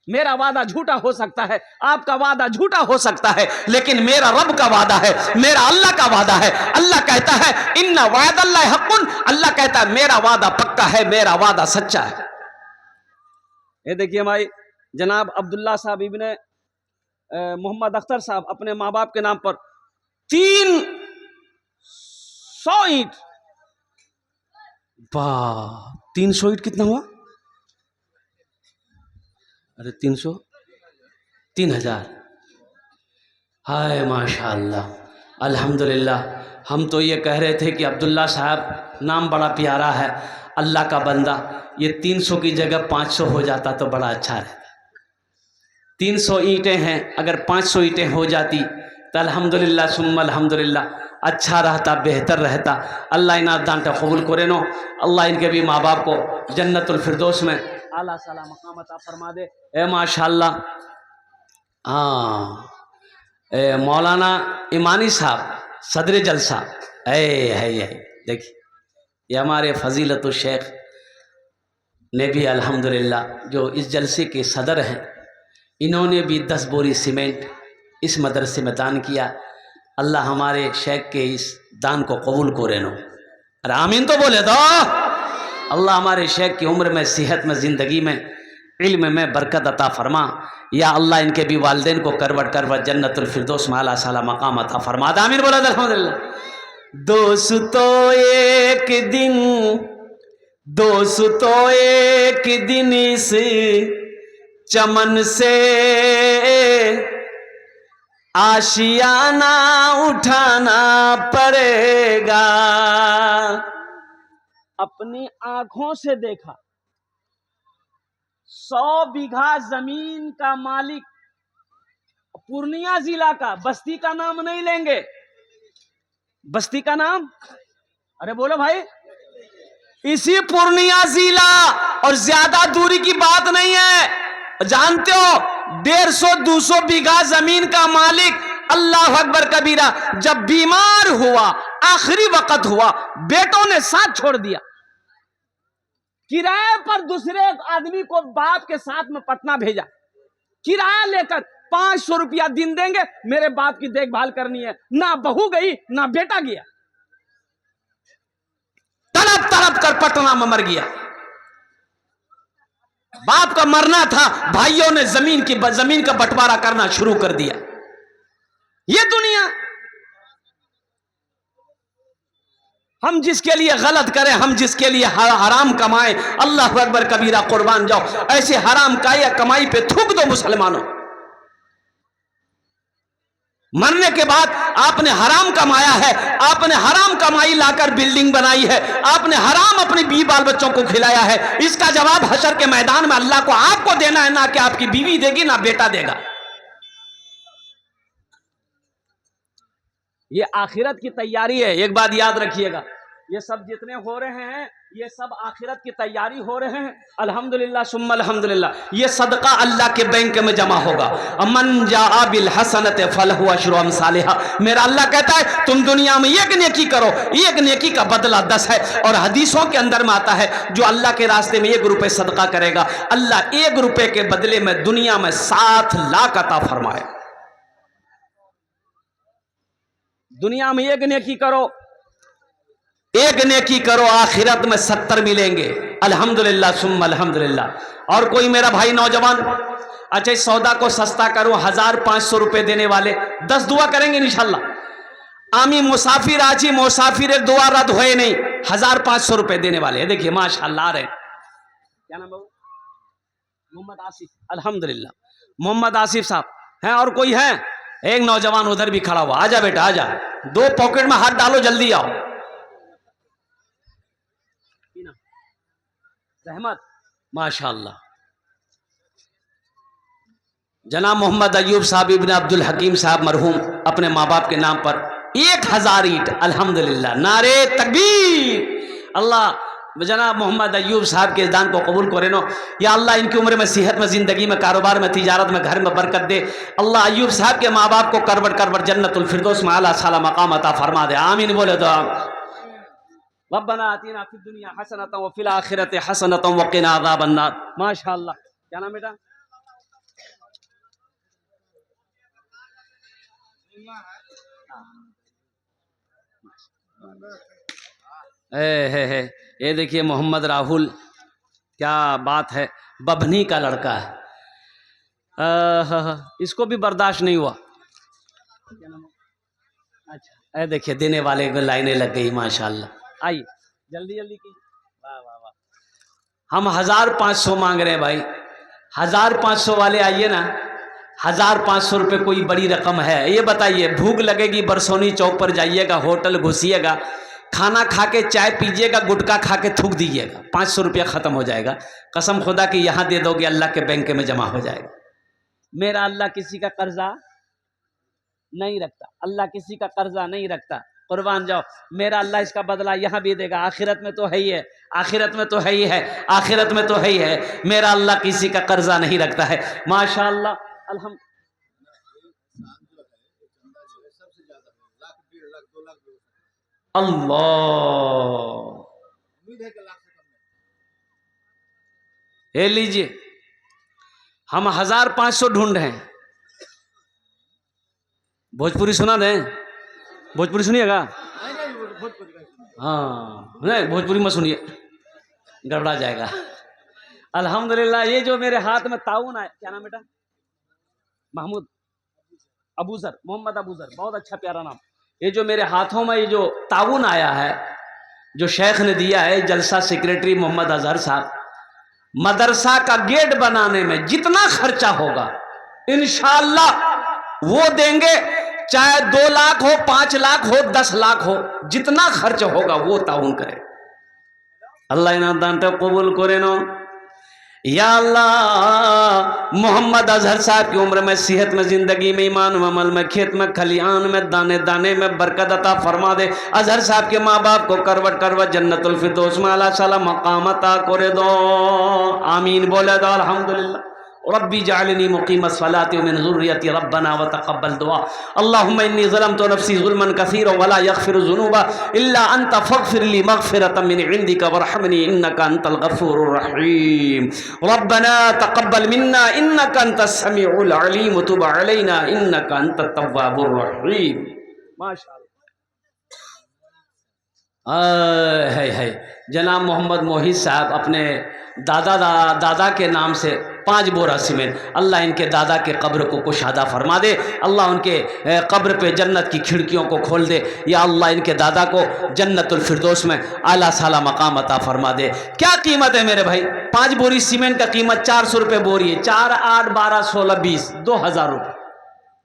A: मेरा वादा झूठा हो सकता है, आपका वादा झूठा हो सकता है, लेकिन मेरा रब का वादा है, मेरा अल्लाह का वादा है। अल्लाह कहता है इन्ना वादा अल्लाह हक़्क़ुन, अल्लाह कहता है मेरा वादा पक्का है, मेरा वादा सच्चा है। ये देखिए भाई, जनाब अब्दुल्ला साहब इब्ने मोहम्मद अख्तर साहब अपने माँ बाप के नाम पर 300 ईंट, 300 ईंट कितना हुआ? अरे 300, 3000। हाय माशाअल्लाह, अल्हम्दुलिल्लाह। हम तो ये कह रहे थे कि अब्दुल्ला साहब नाम बड़ा प्यारा है, अल्लाह का बंदा, ये 300 की जगह 500 हो जाता तो बड़ा अच्छा रहता। 300 ईंटें हैं, अगर 500 ईंटें हो जाती तो अल्हम्दुलिल्लाह सुम्मा अल्हम्दुलिल्लाह, अच्छा रहता, बेहतर रहता। अल्लाह इना दानटा कबूल करे नो, अल्लाह इनके भी माँ बाप को जन्नतुल फिरदौस में आला साला मकाम अता फरमा दे। ए माशाअल्लाह। हाँ, मौलाना ईमानी साहब सदर जलसा, है देखिए, ये हमारे फजीलतुल शेख ने भी अल्हम्दुलिल्लाह जो इस जलसे के सदर हैं, इन्होंने भी 10 बोरी सीमेंट इस मदरसे में दान किया। अल्लाह हमारे शेख के इस दान को कबूल करे नो। अरे आमीन तो बोले दो। अल्लाह हमारे शेख की उम्र में, सेहत में, ज़िंदगी में, इल्म में बरकत अता फरमा। या अल्लाह इनके भी वालिदैन को करवट करवट जन्नतुल फिरदौस में आला साला मकाम अता फरमा। आमीन बोला अल्हम्दुलिल्लाह। दोस्तों एक दिन इस चमन से आशियाना उठाना पड़ेगा। अपनी आंखों से देखा 100 बीघा जमीन का मालिक, पूर्णिया जिला का, बस्ती का नाम नहीं लेंगे, बस्ती का नाम, अरे बोलो भाई, इसी पूर्णिया जिला, और ज्यादा दूरी की बात नहीं है। जानते हो 150-200 बीघा जमीन का मालिक, अल्लाह अकबर कबीरा, जब बीमार हुआ, आखिरी वक्त हुआ, बेटों ने साथ छोड़ दिया, किराए पर दूसरे आदमी को बाप के साथ में पटना भेजा, किराया लेकर 500 रुपया दिन देंगे, मेरे बाप की देखभाल करनी है। ना बहू गई ना बेटा गया, तड़प तड़प कर पटना में मर गया। बाप का मरना था, भाइयों ने जमीन का बंटवारा करना शुरू कर दिया। ये दुनिया, हम जिसके लिए गलत करें, हम जिसके लिए हराम कमाएं, अल्लाह अकबर कबीरा कुर्बान जाओ, ऐसे हराम कमाई पे थूक दो मुसलमानों। मरने के बाद आपने हराम कमाया है, आपने हराम कमाई लाकर बिल्डिंग बनाई है, आपने हराम अपने बीवी बाल बच्चों को खिलाया है। इसका जवाब हशर के मैदान में अल्लाह को आपको देना है, ना कि आपकी बीवी देगी ना बेटा देगा। ये आखिरत की तैयारी है। एक बात याद रखिएगा, ये सब जितने हो रहे हैं ये सब आखिरत की तैयारी हो रहे हैं। अल्हम्दुलिल्लाह सुम्मा अल्हम्दुलिल्लाह। ये सदका अल्लाह के बैंक में जमा होगा। अमन जा बिल हसनत फलहु अशरु अमसालिहा। मेरा अल्लाह कहता है तुम दुनिया में एक नेकी करो, एक नेकी का बदला 10 है। और हदीसों के अंदर में आता है जो अल्लाह के रास्ते में 1 रुपए सदका करेगा, अल्लाह 1 रुपए के बदले में दुनिया में 7 लाख अता फरमाए। दुनिया में 1 नेकी करो, 1 नेकी करो, आखिरत में 70 मिलेंगे। अल्हम्दुलिल्लाह सुम्मा अल्हम्दुलिल्लाह। और कोई मेरा भाई नौजवान, अच्छा इस सौदा को सस्ता करूं, 1500 रुपए देने वाले 10 दुआ करेंगे इंशाल्लाह। आमी मुसाफिर आजी मुसाफिर दुआ रद्द होए नहीं, 1500 रुपए देने वाले। देखिए माशाअल्लाह आ रहे हैं। क्या नाम बाबू? मोहम्मद आसिफ। अल्हम्दुलिल्लाह मोहम्मद आसिफ साहब हैं। और कोई है? एक नौजवान उधर भी खड़ा हुआ। आजा बेटा आजा, 2 पॉकेट में हाथ डालो, जल्दी आओ। रहमत माशाअल्लाह। जनाब मोहम्मद अयूब साहब इब्न अब्दुल हकीम साहब मरहूम अपने माँ बाप के नाम पर 1000 ईंट। अल्हम्दुलिल्लाह नारे तकबीर। अल्लाह जनाब मोहम्मद अयूब साहब के दान को कबूल करे नो। या अल्लाह इनकी उम्र में, सेहत में, जिंदगी में, कारोबार में, तिजारत में, घर में बरकत दे। अल्लाह अयूब साहब के माँ बाप को करवट करवट जन्नतुल फिरदौस में आला साला मकाम अता फरमा दे। आमीन बोले तो रब्बना आतीना फिद दुनिया हसनतन व फिल आखिरति हसनतन व क़िना अज़ाबन नार। माशाअल्लाह। क्या नाम बेटा? है ये देखिए मोहम्मद राहुल, क्या बात है, बभनी का लड़का है। इसको भी बर्दाश्त नहीं हुआ। क्या नाम? अच्छा देखिए देने वाले को लाइनें लग गई माशाअल्लाह। आइए जल्दी जल्दी की। वाह वाह वाह। हम 1500 मांग रहे हैं भाई, 1500 वाले आइए ना। 1500 रुपये कोई बड़ी रकम है? ये बताइए, भूख लगेगी बरसोनी चौक पर जाइएगा, होटल घुसिएगा, खाना खा के चाय पीजिएगा, गुटखा खा के थूक दीजिएगा, 500 रुपया ख़त्म हो जाएगा। कसम खुदा कि यहाँ दे दोगे अल्लाह के बैंक में जमा हो जाएगा। मेरा अल्लाह किसी का कर्जा नहीं रखता, अल्लाह किसी का कर्जा नहीं रखता। कुर्बान जाओ, मेरा अल्लाह इसका बदला यहाँ भी देगा, आखिरत में तो है ही है, आखिरत में तो है ही है, आखिरत में तो है ही है। मेरा अल्लाह किसी का कर्जा नहीं रखता है। माशाअल्लाह अल्हम्दुलिल्लाह। अल्लाह, ये लीजिए, हम 1500 ढूंढ रहे हैं। भोजपुरी सुना दें? भोजपुरी सुनिएगा? हाँ नहीं, भोजपुरी मत सुनिए, गड़बड़ा जाएगा। अल्हम्दुलिल्लाह। ये जो मेरे हाथ में ताउन आया, क्या नाम बेटा? महमूद अबूजर, मोहम्मद अबूजर, बहुत अच्छा प्यारा नाम। ये जो मेरे हाथों में ये जो ताउन आया है, जो शेख ने दिया है, जलसा सेक्रेटरी मोहम्मद अजहर साहब, मदरसा का गेट बनाने में जितना खर्चा होगा इंशाअल्लाह वो देंगे। चाहे 2 लाख हो, 5 लाख हो, 10 लाख हो, जितना खर्च होगा वो ताउन करे। अल्लाह इन्हें दानटा कबूल करे नो। या अल्लाह मोहम्मद अजहर साहब की उम्र में, सेहत में, जिंदगी में, ईमान में, अमल में, खेत में, खलियान में, दाने दाने में बरकत अता फरमा दे। अजहर साहब के माँ बाप को करवट करवट जन्नतुल फिरदौस में आला साला मकाम अता करे दो। आमीन बोले दो अल्हम्दुलिल्लाह। रब्बी जाअलनी मुक़ीमस सलाति व मिन ज़ुर्रियती रब्बना व तक़ब्बल दुआ। अल्लाहुम्मा इन्नी ज़लमतु नफ़्सी ज़ुल्मन कसीरन व ला यग़फ़िरु ज़ुनूबा इल्ला अन्ता फ़ग़फ़िर ली मग़फ़िरतम मिन इंदिका वरहमनी इन्नका अंतल गफ़ूरुर रहीम। रब्बना तक़ब्बल मिन्ना इन्नका अंतस समीउल अलीम व तुब अलैना इन्नका अंतत तव्वाबुर रहीम। माशाअल्लाह। है जनाब मोहम्मद मोहित साहब अपने दादा के नाम से 5 बोरा सीमेंट। अल्लाह इनके दादा के कब्र को कुशादा फरमा दे। अल्लाह उनके कब्र पे जन्नत की खिड़कियों को खोल दे। या अल्लाह इनके दादा को जन्नतुल फिरदौस में आला साला मकाम अता फरमा दे। क्या कीमत है मेरे भाई? 5 बोरी सीमेंट का कीमत 400 रुपये बोरी है। 4, 8, 12, 16, 20, 2000 रुपये।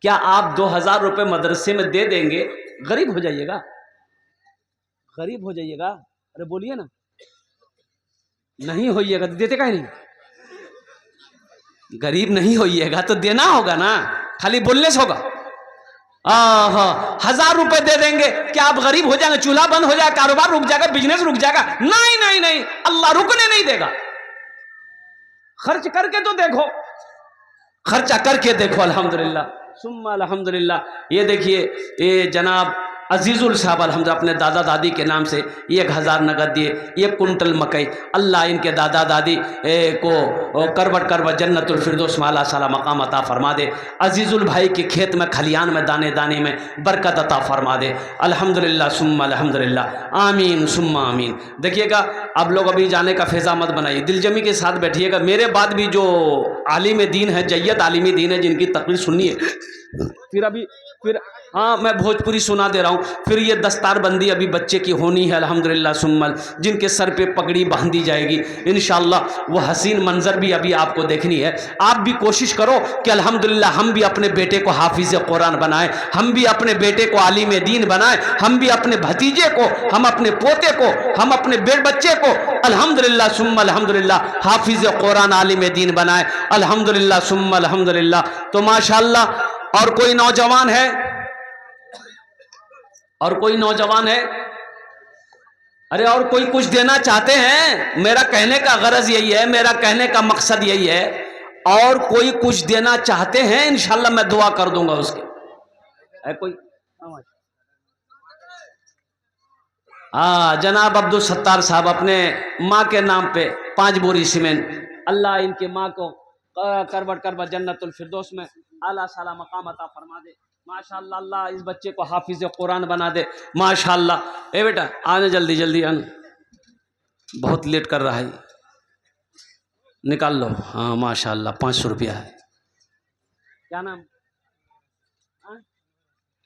A: क्या आप 2000 रुपये मदरसे में दे देंगे? गरीब हो जाइएगा, गरीब हो जाइएगा। अरे बोलिए ना, नहीं होइएगा तो देते काहे नहीं? गरीब नहीं होइएगा तो देना होगा ना, खाली बोलने से होगा? 1000 रुपए दे देंगे, क्या आप गरीब हो जाएंगे? चूल्हा बंद हो जाएगा, कारोबार रुक जाएगा, बिजनेस रुक जाएगा? नहीं नहीं नहीं, अल्लाह रुकने नहीं देगा। खर्च करके तो देखो, खर्चा करके देखो। अल्हम्दुलिल्लाह सुम्मा अल्हम्दुलिल्लाह। ये देखिए, ये जनाब अजीजुल साहब अल्हम्दुलिल्लाह अपने दादा दादी के नाम से 1000 नगद दिए, 1 कुंटल मकई। अल्लाह इनके दादा दादी को करबट करबट जन्नतुल फिरदौस माला साला मकाम अता फरमा दे। अजीजुल भाई के खेत में खलियान में दाने दाने में बरकत अता फरमा दे। अल्हम्दुलिल्लाह सुम्मा अल्हम्दुलिल्लाह, आमीन सुम्मा आमीन। देखिएगा, अब लोग अभी जाने का फैज़ा मत बनाइए, दिलजमी के साथ बैठिएगा। मेरे बाद भी जो आलिम दीन है, जय्यद आलिम दीन है, जिनकी तकरीर सुनिए, फिर हाँ मैं भोजपुरी सुना दे रहा हूँ। फिर ये दस्तारबंदी अभी बच्चे की होनी है अल्हम्दुलिल्लाह सुम्मल, जिनके सर पे पगड़ी बांधी जाएगी इंशाअल्लाह। वो हसीन मंजर भी अभी आपको देखनी है। आप भी कोशिश करो कि अल्हम्दुलिल्लाह हम भी अपने बेटे को हाफिज़ कुरान बनाएं, हम भी अपने बेटे को आलिम दीन बनाएं, हम भी अपने भतीजे को, हम अपने पोते को, हम अपने बच्चे को अल्हम्दुलिल्लाह सुम्मा अल्हम्दुलिल्लाह हाफिज़ कुरान आलिम दीन बनाएं अल्हम्दुलिल्लाह सुम्मा अल्हम्दुलिल्लाह। तो माशाअल्लाह। और कोई नौजवान है? और कोई नौजवान है? अरे और कोई कुछ देना चाहते हैं? मेरा कहने का गरज यही है, मेरा कहने का मकसद यही है। और कोई कुछ देना चाहते हैं, इंशाल्लाह मैं दुआ कर दूंगा उसके। है कोई? जनाब अब्दुल सत्तार साहब अपने माँ के नाम पे 5 बोरी सीमेंट। अल्लाह इनके माँ को करबट करबट जन्नतुल फिरदौस में आला साला मकाम अता फरमा दे। माशाअल्लाह, अल्लाह इस बच्चे को हाफिज़ कुरान बना दे। माशाअल्लाह। ए बेटा आने, जल्दी जल्दी आने, बहुत लेट कर रहा है, निकाल लो। हाँ माशाअल्लाह, 500 रुपया है। क्या नाम?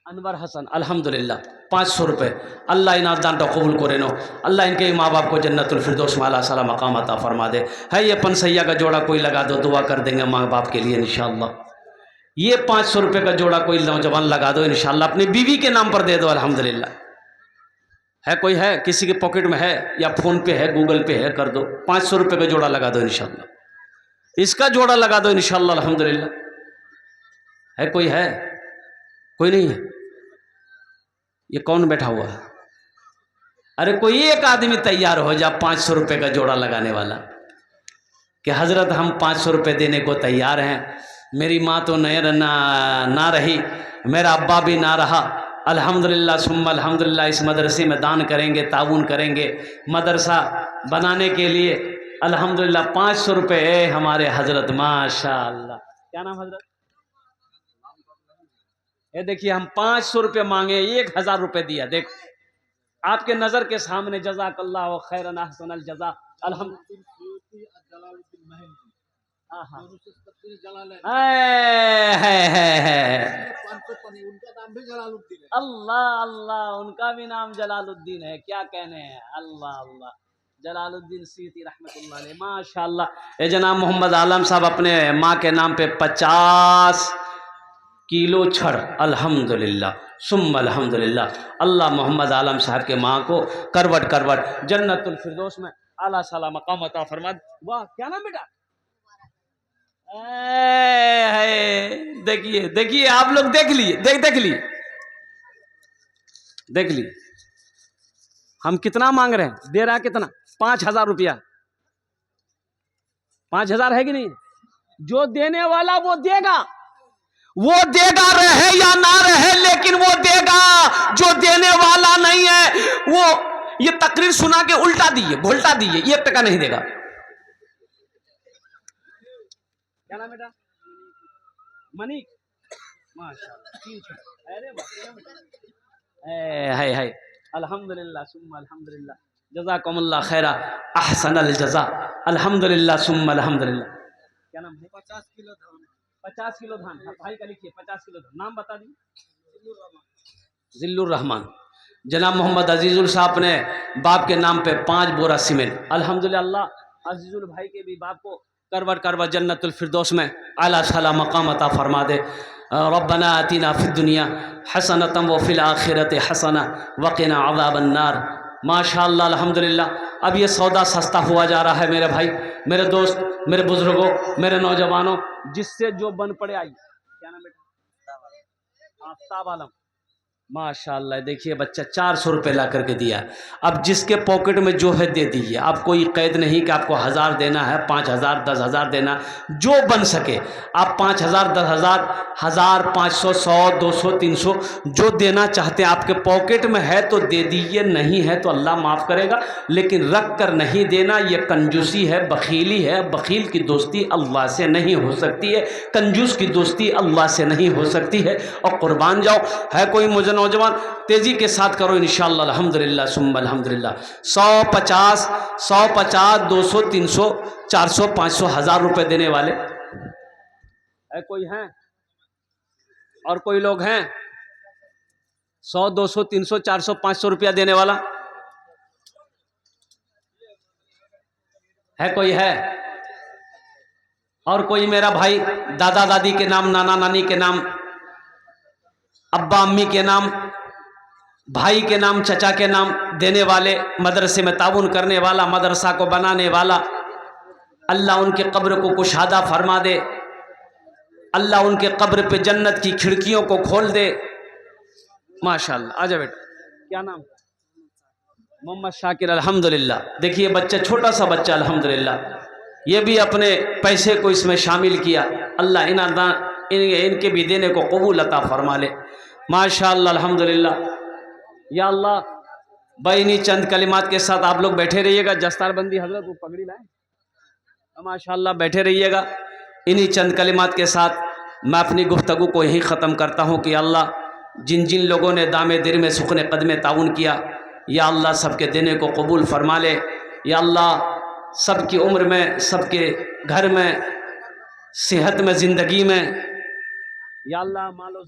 A: अनवर हसन। अल्हम्दुलिल्लाह 500 रुपये। अल्लाह इन दानटा कबूल करे नो। अल्लाह इनके माँ बाप को जन्नतुल फिरदौस माला साला मकाम अता फरमा दे। है ये पनसैया का जोड़ा कोई लगा दो, दुआ कर देंगे माँ बाप के लिए इंशाअल्लाह। ये 500 रुपये का जोड़ा कोई नौजवान लगा दो इंशाअल्लाह, अपनी बीवी के नाम पर दे दो अल्हम्दुलिल्लाह। है कोई? है किसी के पॉकेट में है या फ़ोन पे है, गूगल पे है, कर दो। 500 रुपये का जोड़ा लगा दो इंशाअल्लाह, इसका जोड़ा लगा दो इंशाअल्लाह अल्हम्दुलिल्लाह। है कोई? है कोई? नहीं है? ये कौन बैठा हुआ है? अरे कोई एक आदमी तैयार हो जा 500 रुपये का जोड़ा लगाने वाला, कि हज़रत हम 500 रुपये देने को तैयार हैं। मेरी माँ तो ना रही, मेरा अब्बा भी ना रहा। अल्हम्दुलिल्लाह सुम्मा अल्हम्दुलिल्लाह, इस मदरसे में दान करेंगे, ताउन करेंगे मदरसा बनाने के लिए। अल्हम्दुलिल्लाह 500 रुपये हमारे हज़रत, माशाअल्लाह। क्या नाम हज़रत? ये देखिए, हम 500 रुपये मांगे, 1000 रुपये दिया। देखो आपके नज़र के सामने। जज़ाकल्लाहु खैरन अहसनल जज़ा। अल्लाह अल्लाह, उनका भी नाम जलालुद्दीन है। क्या कहने हैं? अल्लाह अल्लाह, जलालुद्दीन सीती रहमतुल्लाह अलैह। माशाअल्लाह। ये जनाब मोहम्मद आलम साहब अपने माँ के नाम पे 50 किलो छड़। अल्हम्दुलिल्लाह सुम्मा अल्हम्दुलिल्लाह। अल्लाह मोहम्मद आलम साहब के माँ को करवट करवट जन्नतुल फिरदौस में आला साला मकाम अता फरमा। वाह, क्या नाम बेटा? देखिए देखिए, आप लोग देख लिए, देख लिए, देख लिए। हम कितना मांग रहे हैं? दे रहा कितना? 5000 रुपया। 5000 है कि नहीं? जो देने वाला वो देगा, वो देगा, रहे या ना रहे, लेकिन वो देगा। जो देने वाला नहीं है वो ये तकरीर सुना के उल्टा दिए, घोल्टा दिए, 1 टका नहीं देगा। क्या नाम बेटा? मनीक। माशाअल्लाह, 3 छड़। अरे वाह, है अल्हम्दुलिल्लाह सुम्मा अल्हम्दुलिल्लाह। जज़ाकुमुल्लाह खैरा अहसनल जज़ा। अल्हम्दुलिल्लाह सुम्मा अल्हम्दुलिल्लाह। क्या नाम है? 50 किलो धान। 50 किलो धान। भाई का लिखिए, 50 किलो धान। नाम बता दीजिए। जिल्लुर रहमान। जनाब मोहम्मद अजीजुल साहब ने बाप के नाम पे 5 बोरा सीमेंट। अल्हम्दुलिल्लाह अजीजुल भाई के भी बाप को करवट करवट जन्नतुल फिरदौस में आला साला मकाम अता फरमा दे। रब्बना आतिना फिद दुनिया हसनतम व फिल आखिरति हसना वक़िना अज़ाबन्नार। माशाअल्लाह अल्हम्दुलिल्लाह। अब ये सौदा सस्ता हुआ जा रहा है मेरे भाई, मेरे दोस्त, मेरे बुज़ुर्गों, मेरे नौजवानों, जिससे जो बन पड़े। आई क्या नाम बेटा? आफ्ताब आलम। माशाअल्लाह, देखिए बच्चा 400 रुपये ला करके दिया। अब जिसके पॉकेट में जो है दे दीजिए। आप कोई कैद नहीं कि आपको 1000 देना है, 5000, 10,000 देना, जो बन सके आप 5000, 10,000, 1000, 500, 100, 200, 300 जो देना चाहते हैं आपके पॉकेट में है तो दे दीजिए, नहीं है तो अल्लाह माफ़ करेगा। लेकिन रख कर नहीं देना ये कंजूसी है, बखीली है। बखील की दोस्ती अल्लाह से नहीं हो सकती है, कंजूस की दोस्ती अल्लाह से नहीं हो सकती है। और कुर्बान जाओ। है कोई मुझे नौजवान, तेज़ी के साथ करो इंशाअल्लाह अल्हम्दुलिल्लाह सुम्मा अल्हम्दुलिल्लाह। 150, 200, 300, 400, 500, 1000 रुपये देने वाले है कोई हैं? और कोई लोग हैं 100, 200, 300, 400, 500 रुपया देने वाला है? कोई है? और कोई मेरा भाई दादा दादी के नाम, नाना नानी के नाम, अब्बा अम्मी के नाम, भाई के नाम, चचा के नाम देने वाले, मदरसे में ताउन करने वाला, मदरसा को बनाने वाला, अल्लाह उनके कब्र को कुशादा फरमा दे, अल्लाह उनके कब्र पे जन्नत की खिड़कियों को खोल दे। माशाअल्लाह। आजा बेटा, क्या नाम? मोहम्मद शाकिर। अल्हम्दुलिल्लाह। देखिए बच्चा, छोटा सा बच्चा अल्हम्दुलिल्लाह, ये भी अपने पैसे को इसमें शामिल किया। अल्लाह इनके भी देने को कबूल अता फरमा ले। माशाअल्लाह अल्हम्दुलिल्लाह। या अल्लाह भाई, इन्हीं चंद कलिमात के साथ आप लोग बैठे रहिएगा। जस्तारबंदी हजरत वो पगड़ी लाए, माशाअल्लाह बैठे रहिएगा। इन्हीं चंद कलिमात के साथ मैं अपनी गुफ्तगू को यहीं ख़त्म करता हूँ कि अल्लाह जिन जिन लोगों ने दामे दिर में सुखने कदमे ताउन किया, या अल्लाह सबके देने को कबूल फरमा ले। या अल्लाह सबकी उम्र में, सबके घर में, सेहत में, ज़िंदगी में, या अल्लाह मालो